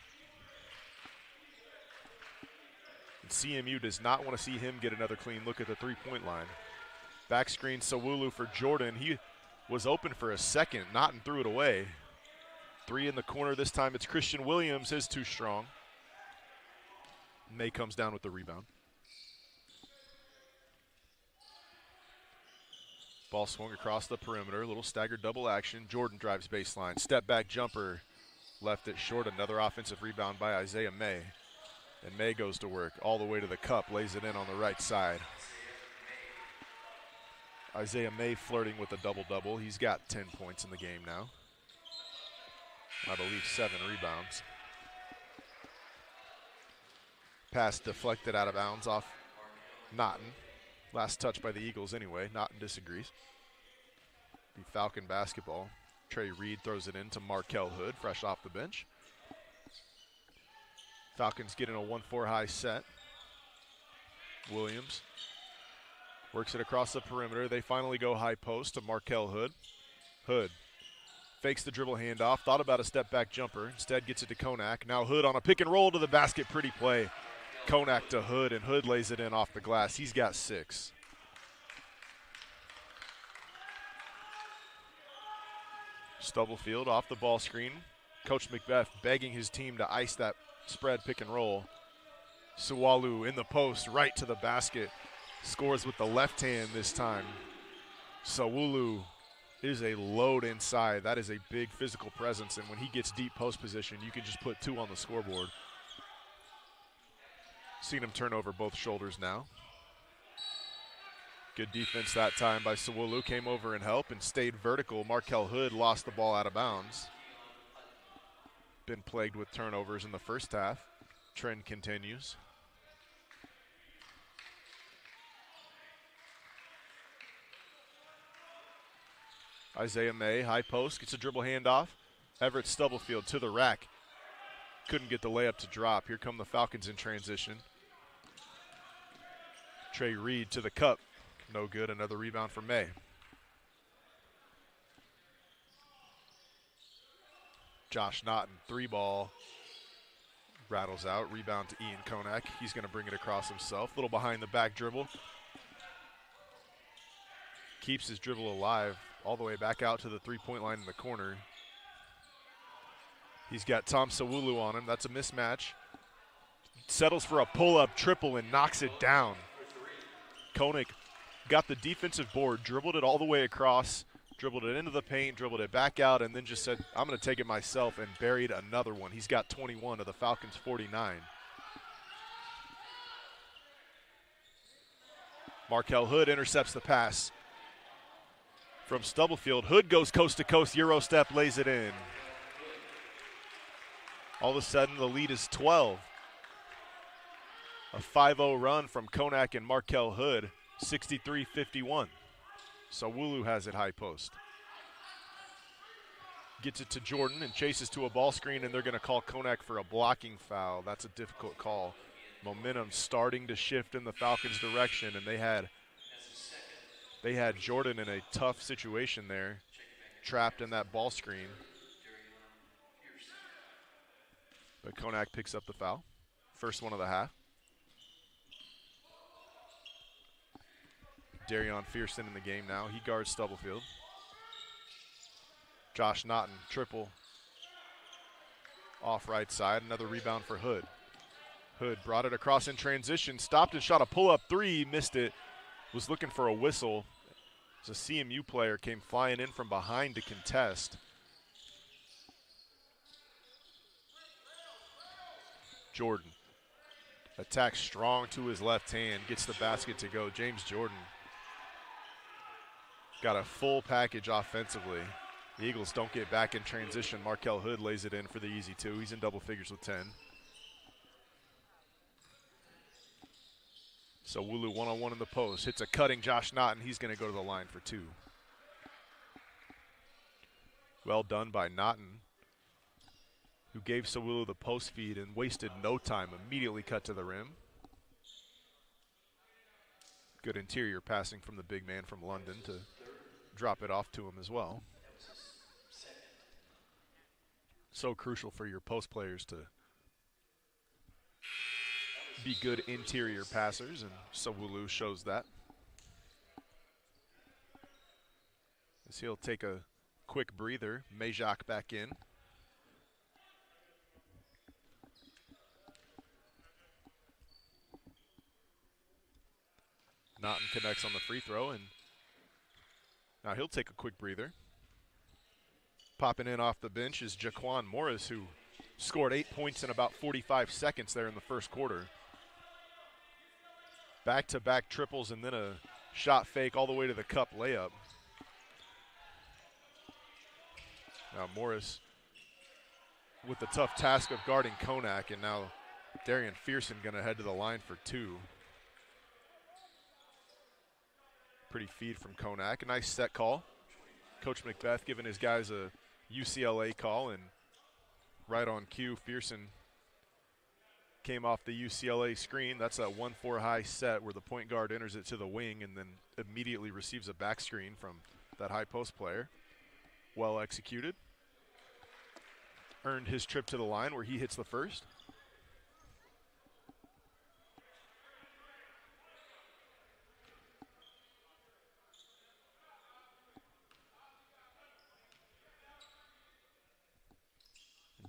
And CMU does not want to see him get another clean look at the three-point line. Back screen Sawulu for Jordan. He was open for a second. Naughton threw it away. 3 in the corner this time. It's Christian Williams. His too strong. May comes down with the rebound. Ball swung across the perimeter. A little staggered double action. Jordan drives baseline. Step back jumper. Left it short. Another offensive rebound by Isaiah May. And May goes to work all the way to the cup. Lays it in on the right side. Isaiah May flirting with a double-double. He's got 10 points in the game now. I believe 7 rebounds. Pass deflected out of bounds off Naughton. Last touch by the Eagles anyway. Naughton disagrees. Be Falcon basketball. Trey Reed throws it in to Markel Hood, fresh off the bench. Falcons getting a 1-4 high set. Williams works it across the perimeter. They finally go high post to Markel Hood. Hood fakes the dribble handoff, thought about a step-back jumper. Instead gets it to Konak. Now Hood on a pick and roll to the basket. Pretty play. Konak to Hood, and Hood lays it in off the glass. He's got 6. Stubblefield off the ball screen. Coach Macbeth begging his team to ice that spread pick and roll. Suwalu in the post, right to the basket. Scores with the left hand this time. Sawulu is a load inside. That is a big physical presence, and when he gets deep post position, you can just put 2 on the scoreboard. Seen him turn over both shoulders now. Good defense that time by Sawulu. Came over and helped and stayed vertical. Markel Hood lost the ball out of bounds. Been plagued with turnovers in the first half. Trend continues. Isaiah May, high post, gets a dribble handoff. Everett Stubblefield to the rack. Couldn't get the layup to drop. Here come the Falcons in transition. Trey Reed to the cup. No good. Another rebound for May. Josh Naughton, 3-ball. Rattles out. Rebound to Ian Konak. He's going to bring it across himself. Little behind the back dribble. Keeps his dribble alive all the way back out to the three-point line in the corner. He's got Tom Sawulu on him. That's a mismatch. Settles for a pull-up triple and knocks it down. Koenig got the defensive board, dribbled it all the way across, dribbled it into the paint, dribbled it back out, and then just said, I'm going to take it myself, and buried another one. He's got 21 to the Falcons' 49. Markel Hood intercepts the pass from Stubblefield. Hood goes coast to coast, Euro step, lays it in. All of a sudden, the lead is 12. A 5-0 run from Konak and Markel Hood, 63-51. Sawulu has it high post. Gets it to Jordan and chases to a ball screen, and they're going to call Konak for a blocking foul. That's a difficult call. Momentum starting to shift in the Falcons' direction, and they had Jordan in a tough situation there, trapped in that ball screen. But Konak picks up the foul. First one of the half. Darion Fearson in the game now. He guards Stubblefield. Josh Naughton, triple off right side. Another rebound for Hood. Hood brought it across in transition, stopped and shot a pull-up three, missed it. Was looking for a whistle. As a CMU player came flying in from behind to contest. Jordan attacks strong to his left hand, gets the basket to go. James Jordan got a full package offensively. The Eagles don't get back in transition. Markel Hood lays it in for the easy two. He's in double figures with 10. So Wulu one-on-one in the post. Hits a cutting Josh Naughton. He's going to go to the line for two. Well done by Naughton, who gave Sawulu the post feed and wasted no time. Immediately cut to the rim. Good interior passing from the big man from London to drop it off to him as well. So crucial for your post players to be good interior passers, and Sawulu shows that. As he'll take a quick breather. Majak back in. Naughton connects on the free throw, and now he'll take a quick breather. Popping in off the bench is Jaquan Morris, who scored 8 points in about 45 seconds there in the first quarter. Back-to-back triples and then a shot fake all the way to the cup layup. Now Morris with the tough task of guarding Konak, and now Darian Fearson going to head to the line for two. Pretty feed from Konak. A nice set call. Coach Macbeth giving his guys a UCLA call, and right on cue, Fearson came off the UCLA screen. That's a 1-4 high set where the point guard enters it to the wing and then immediately receives a back screen from that high post player. Well executed. Earned his trip to the line where he hits the first.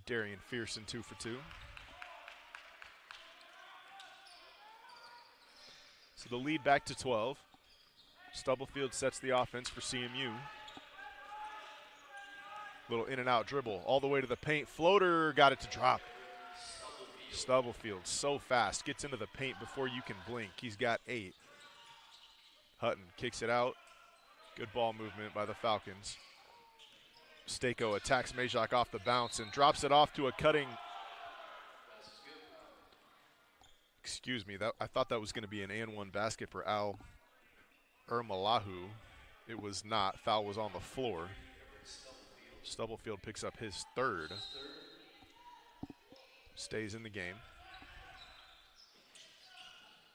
Darian Fearson 2 for 2. So the lead back to 12. Stubblefield sets the offense for CMU. Little in and out dribble all the way to the paint. Floater, got it to drop. Stubblefield so fast, gets into the paint before you can blink. He's got 8. Hutton kicks it out. Good ball movement by the Falcons. Stako attacks Majak off the bounce and drops it off to a cutting. Excuse me, I thought that was going to be an and-one basket for Al Ermalahu. It was not. Foul was on the floor. Stubblefield picks up his third. Stays in the game.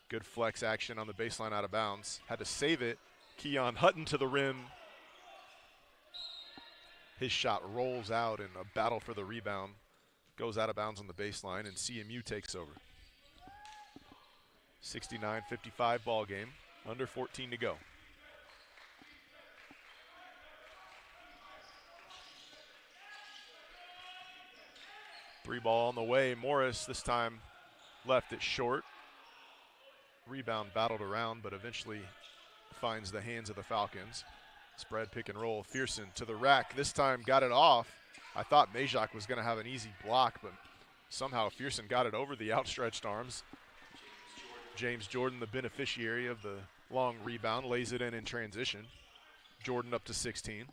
Good flex action on the baseline out of bounds. Had to save it. Keon Hutton to the rim. His shot rolls out in a battle for the rebound. Goes out of bounds on the baseline, and CMU takes over. 69-55 ball game. Under 14 to go. Three ball on the way. Morris this time left it short. Rebound battled around, but eventually finds the hands of the Falcons. Spread pick and roll. Fearson to the rack. This time got it off. I thought Majak was going to have an easy block, but somehow Fearson got it over the outstretched arms. James Jordan, the beneficiary of the long rebound, lays it in transition. Jordan up to 16.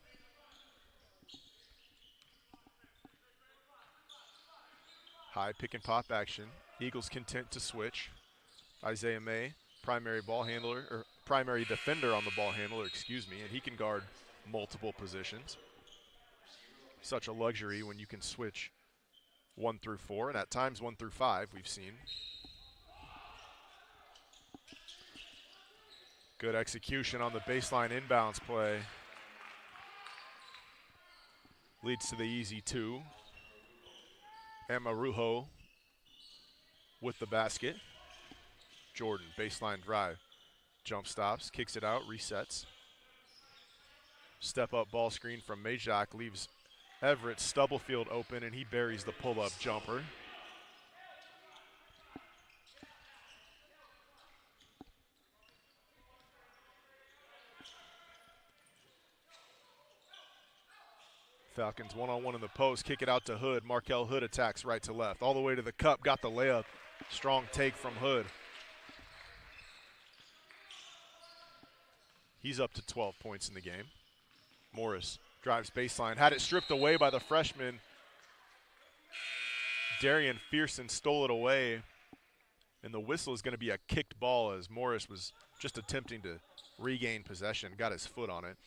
High pick and pop action. Eagles content to switch. Isaiah May, primary ball handler, or primary defender on the ball handler, excuse me, and he can guard multiple positions. Such a luxury when you can switch 1 through 4, and at times 1 through 5 we've seen. Good execution on the baseline inbounds play. Leads to the easy 2. Amarujo with the basket. Jordan, baseline drive. Jump stops, kicks it out, resets. Step up ball screen from Majak leaves Everett Stubblefield open, and he buries the pull-up jumper. Falcons one-on-one in the post, kick it out to Hood. Markel Hood attacks right to left. All the way to the cup, got the layup. Strong take from Hood. He's up to 12 points in the game. Morris drives baseline, had it stripped away by the freshman. Darian Fearson stole it away, and the whistle is going to be a kicked ball as Morris was just attempting to regain possession, got his foot on it.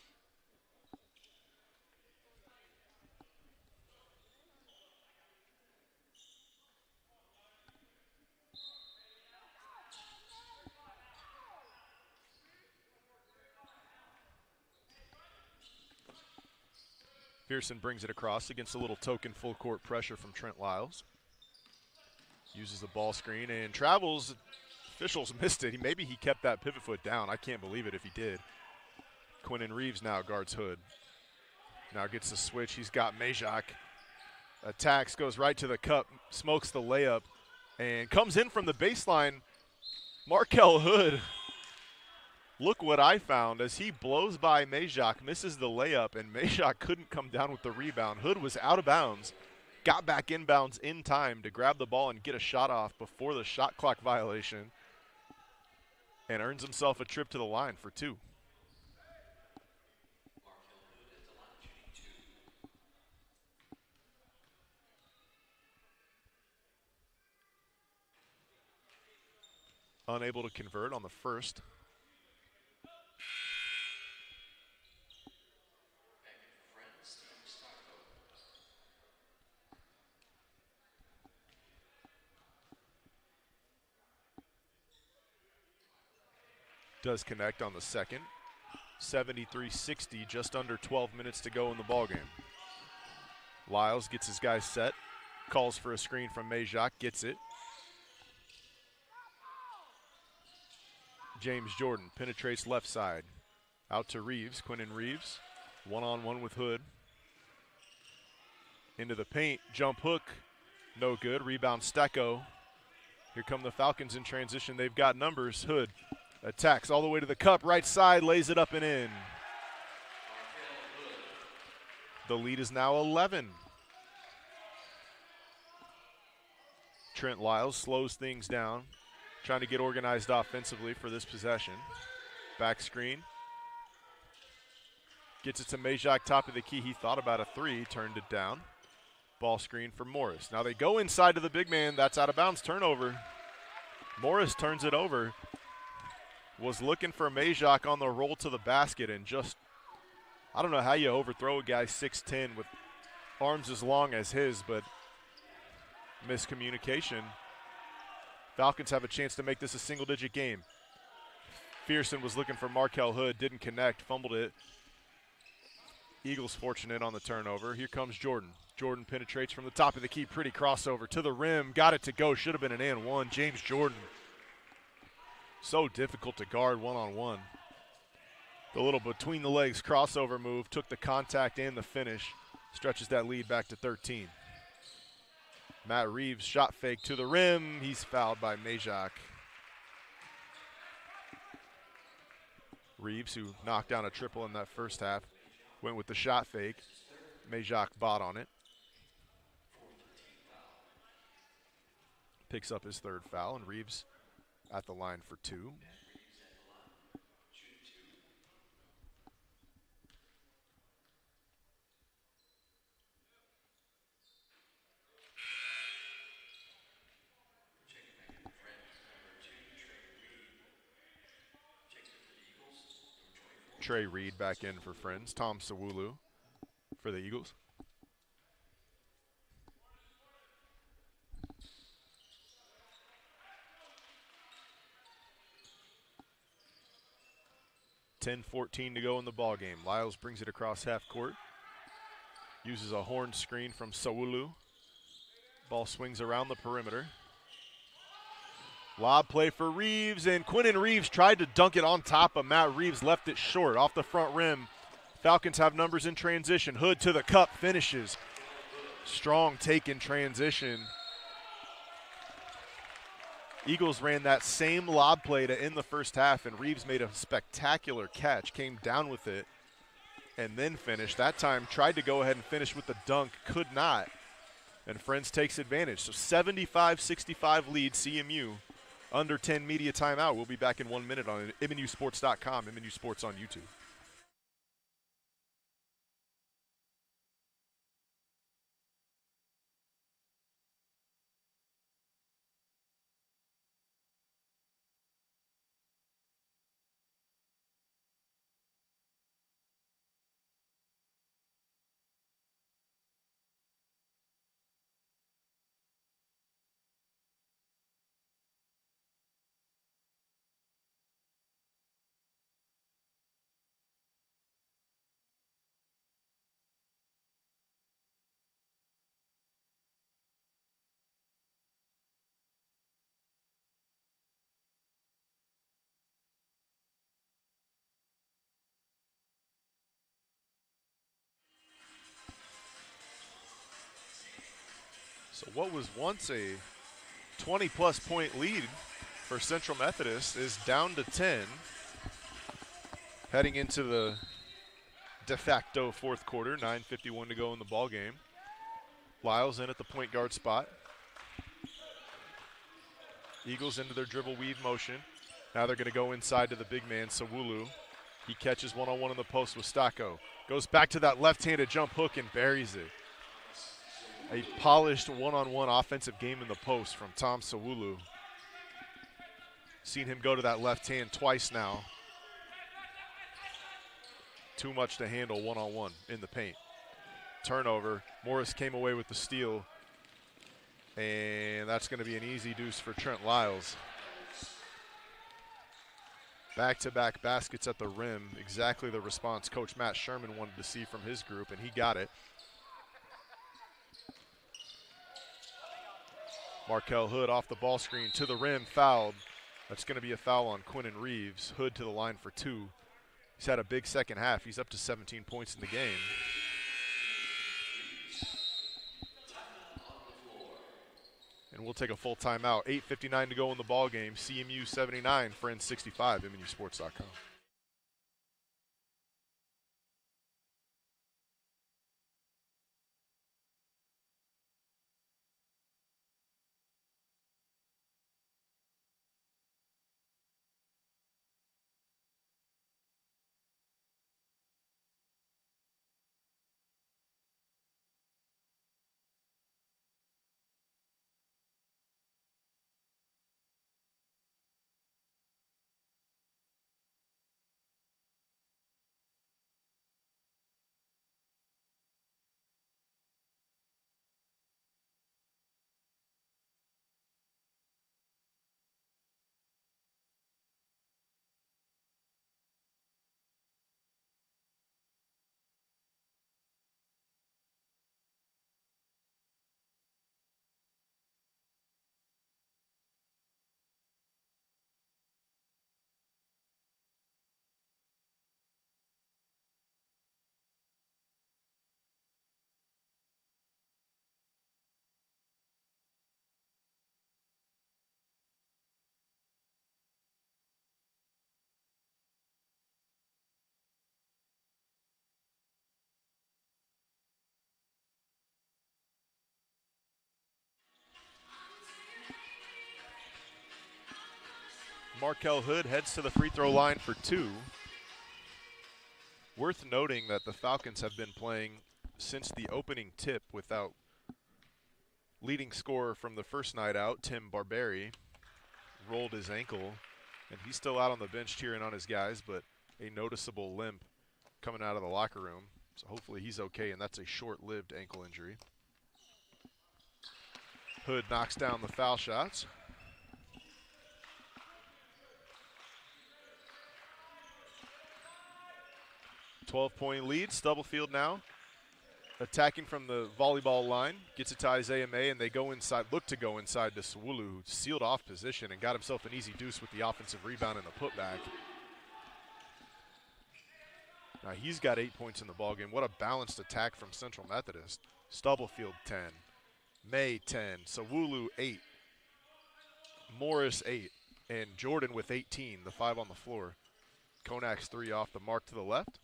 Pearson brings it across against a little token full court pressure from Trent Lyles. Uses the ball screen and travels. Officials missed it. Maybe he kept that pivot foot down. I can't believe it if he did. Quinnen Reeves now guards Hood. Now gets the switch. He's got Majak. Attacks, goes right to the cup, smokes the layup, and comes in from the baseline. Markel Hood. Look what I found as he blows by Majak, misses the layup, and Majak couldn't come down with the rebound. Hood was out of bounds, got back inbounds in time to grab the ball and get a shot off before the shot clock violation, and earns himself a trip to the line for 2. Unable to convert on the first. Does connect on the second. 73-60, just under 12 minutes to go in the ballgame. Lyles gets his guys set, calls for a screen from Majak, gets it. James Jordan penetrates left side. Out to Reeves, Quinnen Reeves. One-on-one with Hood. Into the paint, jump hook, no good. Rebound Stecco. Here come the Falcons in transition. They've got numbers. Hood attacks all the way to the cup, right side, lays it up and in. The lead is now 11. Trent Lyles slows things down, trying to get organized offensively for this possession. Back screen. Gets it to Majak, top of the key. He thought about a 3, turned it down. Ball screen for Morris. Now they go inside to the big man. That's out of bounds, turnover. Morris turns it over. Was looking for Majak on the roll to the basket and just, I don't know how you overthrow a guy 6'10" with arms as long as his, but miscommunication. Falcons have a chance to make this a single-digit game. Fearson was looking for Markel Hood, didn't connect, fumbled it. Eagles fortunate on the turnover. Here comes Jordan. Jordan penetrates from the top of the key, pretty crossover to the rim, got it to go, should have been an and one. James Jordan. So difficult to guard one-on-one. The little between the legs crossover move took the contact and the finish. Stretches that lead back to 13. Matt Reeves shot fake to the rim. He's fouled by Majak. Reeves, who knocked down a triple in that first half, went with the shot fake. Majak bought on it. Picks up his third foul, and Reeves at the line for 2. Trey Reed back in for Friends. Tom Sawulu for the Eagles. .10-14 to go in the ball game. Lyles brings it across half court. Uses a horn screen from Sawulu. Ball swings around the perimeter. Lob play for Reeves, and Quinnen Reeves tried to dunk it on top of Matt Reeves, left it short off the front rim. Falcons have numbers in transition. Hood to the cup, finishes. Strong take in transition. Eagles ran that same lob play to end the first half, and Reeves made a spectacular catch, came down with it, and then finished. That time tried to go ahead and finish with the dunk, could not. And Friends takes advantage. So 75-65 lead CMU. Under 10 media timeout. We'll be back in 1 minute on MNUsports.com, MNU Sports on YouTube. So what was once a 20-plus point lead for Central Methodist is down to 10. Heading into the de facto fourth quarter, 9:51 to go in the ball game. Lyles in at the point guard spot. Eagles into their dribble weave motion. Now they're going to go inside to the big man, Sawulu. He catches one-on-one in the post with Stacco. Goes back to that left-handed jump hook and buries it. A polished one-on-one offensive game in the post from Tom Sawulu. Seen him go to that left hand twice now. Too much to handle one-on-one in the paint. Turnover. Morris came away with the steal. And that's going to be an easy deuce for Trent Lyles. Back-to-back baskets at the rim. Exactly the response Coach Matt Sherman wanted to see from his group, and he got it. Markel Hood off the ball screen to the rim, fouled. That's going to be a foul on Quinnen Reeves. Hood to the line for 2. He's had a big second half. He's up to 17 points in the game. And we'll take a full timeout. 8:59 to go in the ball game. CMU 79, Friends 65, MNUsports.com. Markel Hood heads to the free throw line for 2. Worth noting that the Falcons have been playing since the opening tip without leading scorer from the first night out, Tim Barberi, rolled his ankle, and he's still out on the bench cheering on his guys, but a noticeable limp coming out of the locker room. So hopefully he's okay, and that's a short-lived ankle injury. Hood knocks down the foul shots. .12-point lead, Stubblefield now attacking from the volleyball line, gets it to Isaiah May, and they go inside, look to go inside to Sawulu, who sealed off position and got himself an easy deuce with the offensive rebound and the putback. Now he's got 8 points in the ballgame. What a balanced attack from Central Methodist. Stubblefield 10, May 10, Sawulu 8, Morris 8, and Jordan with 18, the 5 on the floor. Konak's 3 off the mark to the left.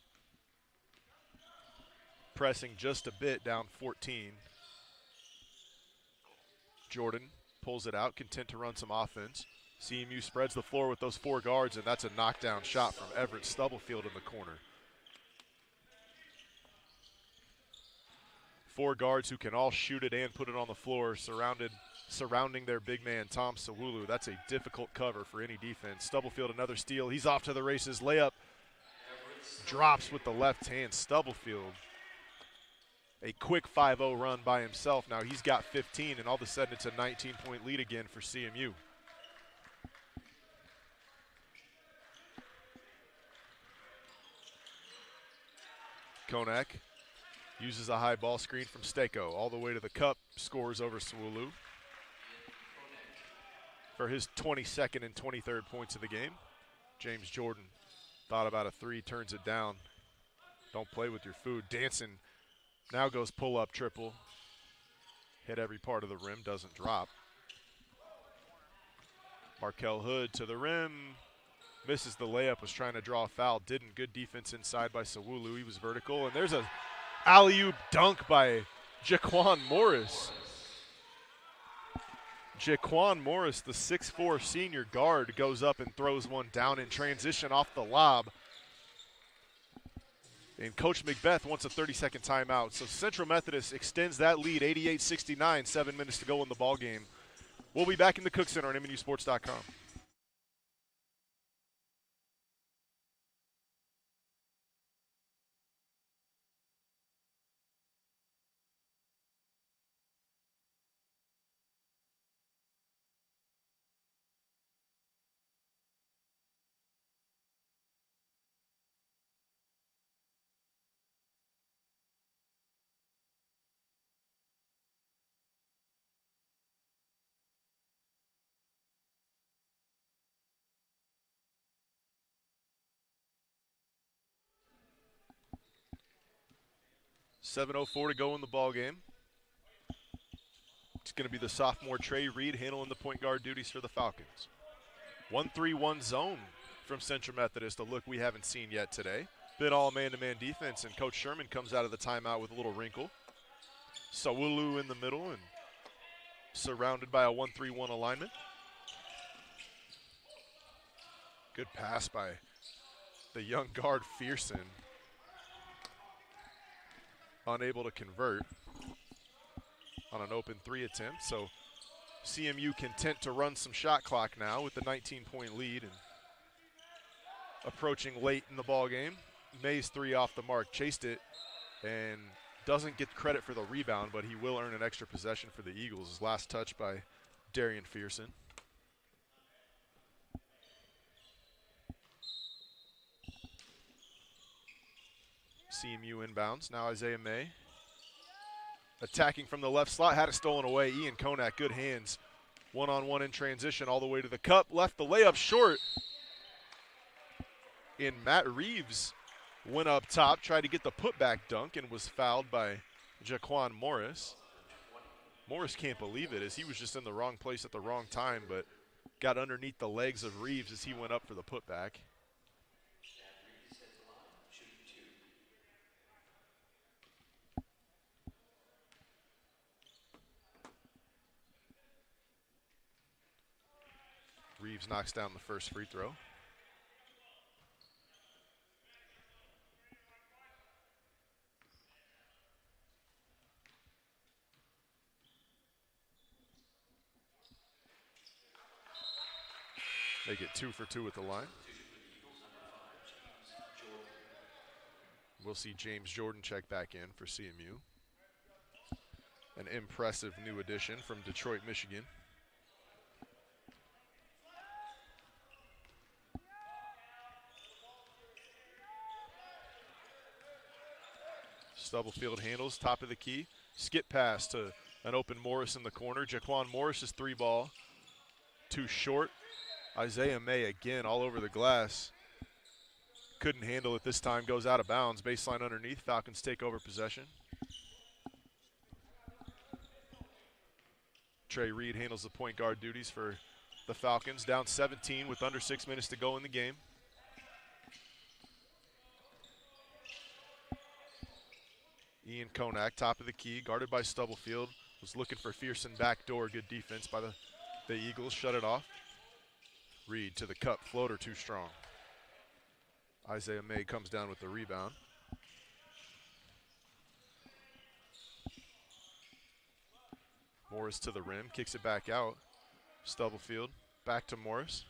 Pressing just a bit, down 14. Jordan pulls it out, content to run some offense. CMU spreads the floor with those 4 guards, and that's a knockdown shot from Everett Stubblefield in the corner. 4 guards who can all shoot it and put it on the floor, surrounding their big man, Tom Sawulu. That's a difficult cover for any defense. Stubblefield, another steal. He's off to the races. Layup drops with the left hand. Stubblefield, a quick 5-0 run by himself. Now he's got 15, and all of a sudden it's a 19-point lead again for CMU. Konak uses a high ball screen from Stako all the way to the cup, scores over Sawulu for his 22nd and 23rd points of the game. James Jordan thought about a 3, turns it down. Don't play with your food. Danson now goes pull-up triple. Hit every part of the rim, doesn't drop. Markel Hood to the rim. Misses the layup, was trying to draw a foul. Didn't. Good defense inside by Sawulu. He was vertical, and there's a alley-oop dunk by Jaquan Morris. Jaquan Morris, the 6'4" senior guard, goes up and throws one down in transition off the lob. And Coach Macbeth wants a 30-second timeout. So Central Methodist extends that lead, 88-69, 7 minutes to go in the ballgame. We'll be back in the Cook Center on MNUsports.com. .7:04 to go in the ball game. It's going to be the sophomore Trey Reed handling the point guard duties for the Falcons. 1-3-1 zone from Central Methodist, a look we haven't seen yet today. Been all man-to-man defense, and Coach Sherman comes out of the timeout with a little wrinkle. Sawulu in the middle and surrounded by a 1-3-1 alignment. Good pass by the young guard Fearson. Unable to convert on an open 3 attempt. So CMU content to run some shot clock now with the 19-point lead and approaching late in the ball game. Mays 3 off the mark, chased it and doesn't get credit for the rebound, but he will earn an extra possession for the Eagles. His last touch by Darian Fearson. CMU inbounds. Now Isaiah May attacking from the left slot. Had it stolen away. Ian Konak, good hands. One-on-one in transition all the way to the cup. Left the layup short. And Matt Reeves went up top, tried to get the putback dunk, and was fouled by Jaquan Morris. Morris can't believe it, as he was just in the wrong place at the wrong time, but got underneath the legs of Reeves as he went up for the putback. Reeves knocks down the first free throw. They get 2 for 2 at the line. We'll see James Jordan check back in for CMU. An impressive new addition from Detroit, Michigan. Stubblefield handles, top of the key. Skip pass to an open Morris in the corner. Jaquan Morris's 3-ball. Too short. Isaiah May again all over the glass. Couldn't handle it this time, goes out of bounds. Baseline underneath, Falcons take over possession. Trey Reed handles the point guard duties for the Falcons. Down 17 with under 6 minutes to go in the game. Ian Konak, top of the key, guarded by Stubblefield. Was looking for Fearson backdoor. Good defense by the Eagles, shut it off. Reed to the cup, floater too strong. Isaiah May comes down with the rebound. Morris to the rim, kicks it back out. Stubblefield, back to Morris.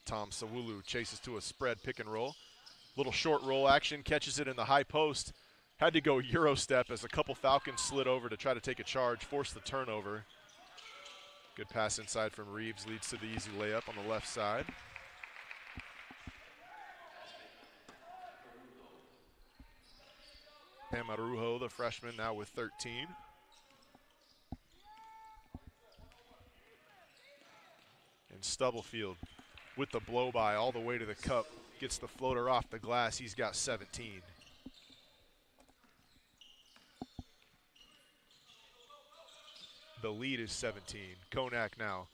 Tom Sawulu chases to a spread pick and roll. Little short roll action, catches it in the high post. Had to go Euro step as a couple Falcons slid over to try to take a charge, force the turnover. Good pass inside from Reeves, leads to the easy layup on the left side. Amarujo, the freshman, now with 13. And Stubblefield with the blow by all the way to the cup. Gets the floater off the glass. He's got 17. The lead is 17. Konak now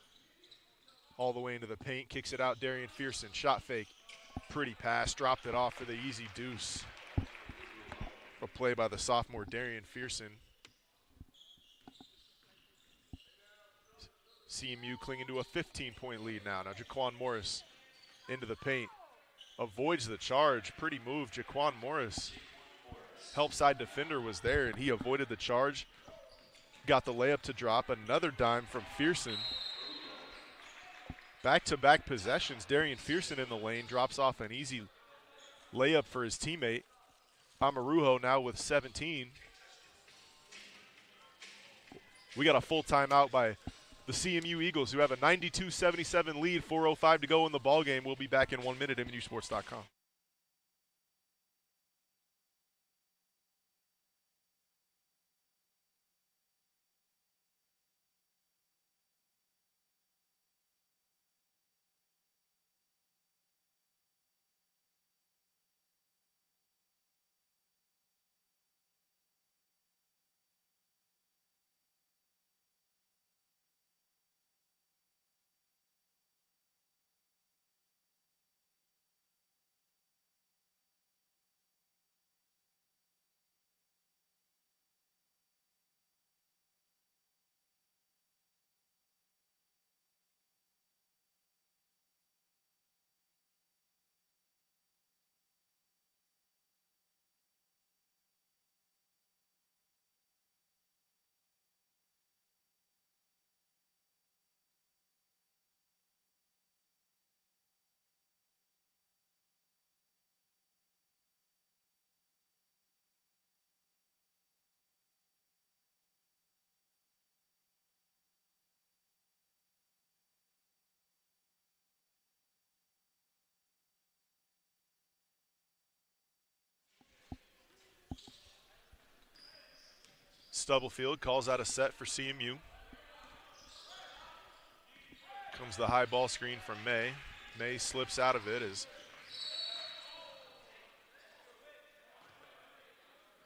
all the way into the paint. Kicks it out. Darian Fearson. Shot fake. Pretty pass. Dropped it off for the easy deuce. A play by the sophomore Darian Fearson. CMU clinging to a 15-point lead now. Now Jaquan Morris into the paint. Avoids the charge. Pretty move. Jaquan Morris, help side defender, was there, and he avoided the charge. Got the layup to drop. Another dime from Fearson. Back-to-back possessions. Darian Fearson in the lane drops off an easy layup for his teammate. Amarujo now with 17. We got a full timeout by the CMU Eagles, who have a 92-77 lead, 4:05 to go in the ballgame. We'll be back in 1 minute at MNUsports.com. Stubblefield calls out a set for CMU. Comes the high ball screen from May. May slips out of it as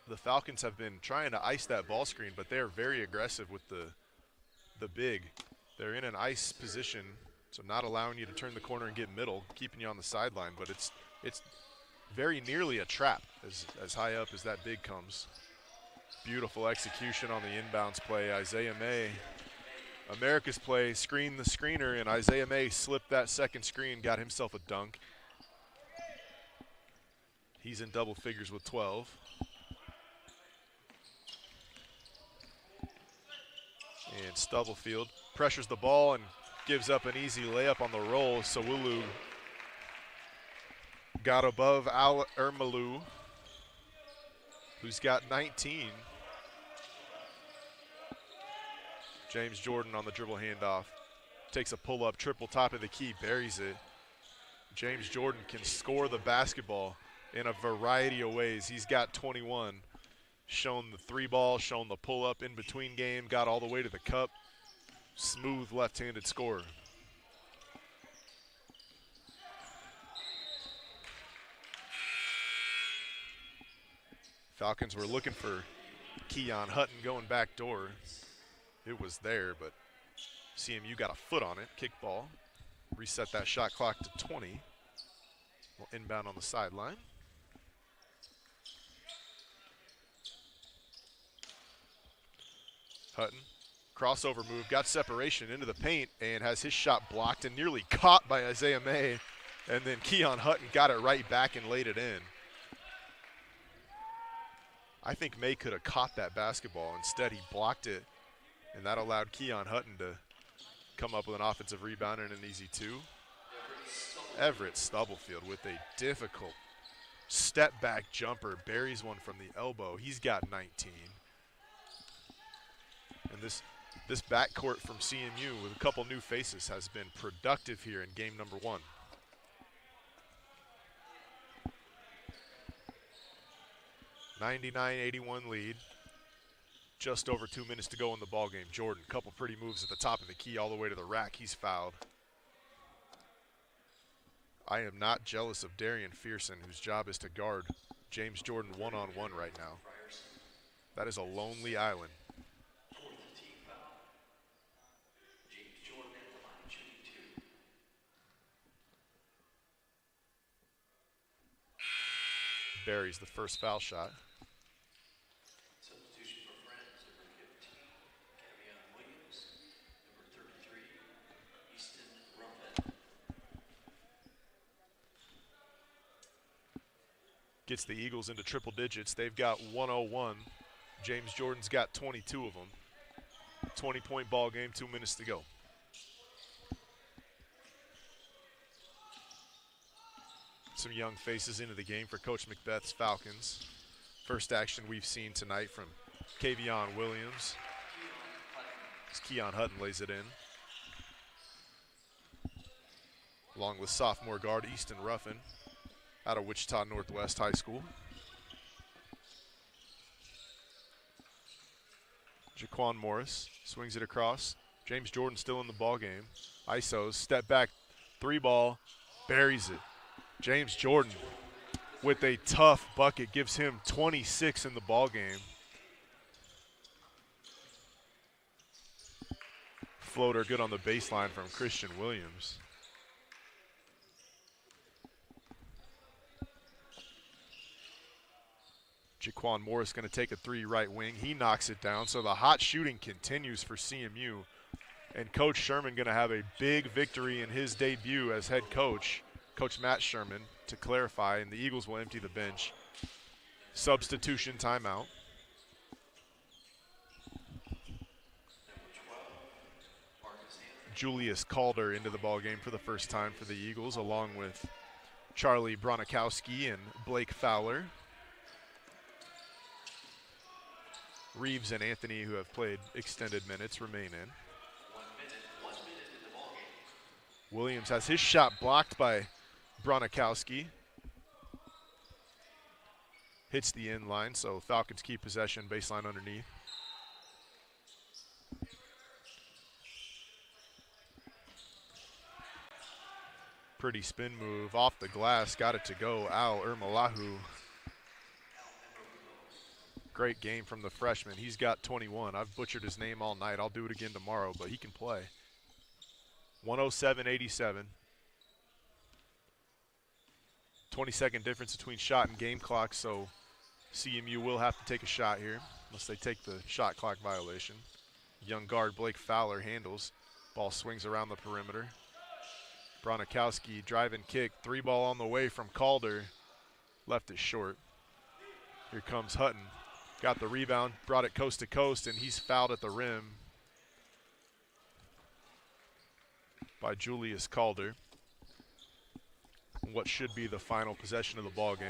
the Falcons have been trying to ice that ball screen, but they're very aggressive with the big. They're in an ice position, so not allowing you to turn the corner and get middle, keeping you on the sideline, but it's very nearly a trap as high up as that big comes. Beautiful execution on the inbounds play. Isaiah May America's play screened the screener, and Isaiah May slipped that second screen, got himself a dunk. He's in double figures with 12. And Stubblefield pressures the ball and gives up an easy layup on the roll. Sawulu got above Al Ermalu, who's got 19. James Jordan on the dribble handoff. Takes a pull-up, triple top of the key, buries it. James Jordan can score the basketball in a variety of ways. He's got 21. Shown the three ball, shown the pull-up in between game, got all the way to the cup. Smooth left-handed scorer. Falcons were looking for Keon Hutton going back door. It was there, but CMU got a foot on it. Kickball. Reset that shot clock to 20. We'll inbound on the sideline. Hutton, crossover move, got separation into the paint and has his shot blocked and nearly caught by Isaiah May. And then Keon Hutton got it right back and laid it in. I think May could have caught that basketball. Instead, he blocked it, and that allowed Keon Hutton to come up with an offensive rebound and an easy two. Everett Stubblefield with a difficult step-back jumper, buries one from the elbow. He's got 19. And this backcourt from CMU with a couple new faces has been productive here in game number 1. (99-81) lead. Just over 2 minutes to go in the ballgame. Jordan, couple pretty moves at the top of the key all the way to the rack. He's fouled. I am not jealous of Darian Fearson, whose job is to guard James Jordan one-on-one right now. That is a lonely island. Buries the first foul shot. Substitution for Friends, number 15, Cavion Williams, number 33, Easton Rumpet. Gets the Eagles into triple digits. They've got 101. James Jordan's got 22 of them. 20-point ball game, 2 minutes to go. Some young faces into the game for Coach Macbeth's Falcons. First action we've seen tonight from Cavion Williams. As Keon Hutton lays it in. Along with sophomore guard Easton Ruffin out of Wichita Northwest High School. Jaquan Morris swings it across. James Jordan still in the ball game. ISOs, step back, three ball, buries it. James Jordan with a tough bucket gives him 26 in the ball game. Floater good on the baseline from Christian Williams. Jaquan Morris going to take a three right wing. He knocks it down. So the hot shooting continues for CMU. And Coach Sherman going to have a big victory in his debut as head coach. Coach Matt Sherman, to clarify, and the Eagles will empty the bench. Substitution timeout. Julius Calder into the ballgame for the first time for the Eagles, along with Charlie Bronikowski and Blake Fowler. Reeves and Anthony, who have played extended minutes, remain in. 1 minute in the ballgame. Williams has his shot blocked by Bronikowski. Hits the end line, so Falcons keep possession, baseline underneath. Pretty spin move off the glass, got it to go. Al Ermalahu. Great game from the freshman. He's got 21. I've butchered his name all night. I'll do it again tomorrow, but he can play. 107-87. 20-second difference between shot and game clock, so CMU will have to take a shot here unless they take the shot clock violation. Young guard Blake Fowler handles. Ball swings around the perimeter. Bronikowski drive and kick. 3-ball on the way from Calder. Left it short. Here comes Hutton. Got the rebound, brought it coast to coast, and he's fouled at the rim by Julius Calder. What should be the final possession of the ball game.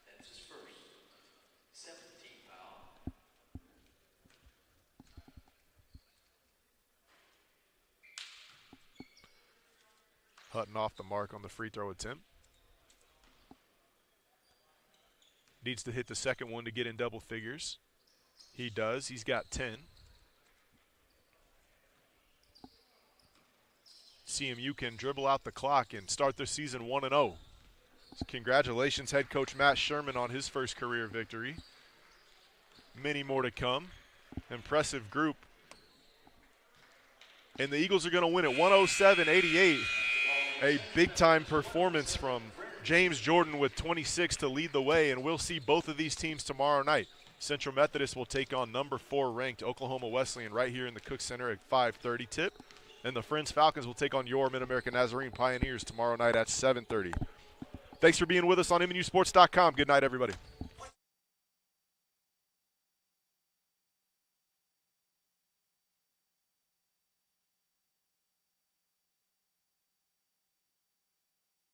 That's his first 17th foul. Hutton off the mark on the free throw attempt. Needs to hit the second one to get in double figures. He does. He's got 10. CMU can dribble out the clock and start their season 1-0. So congratulations, head coach Matt Sherman, on his first career victory. Many more to come. Impressive group. And the Eagles are going to win it 107-88. A big-time performance from James Jordan with 26 to lead the way, and we'll see both of these teams tomorrow night. Central Methodist will take on number 4 ranked Oklahoma Wesleyan right here in the Cook Center at 5:30 tip. And the Friends Falcons will take on your Mid-American Nazarene Pioneers tomorrow night at 7:30. Thanks for being with us on MNUsports.com. Good night, everybody.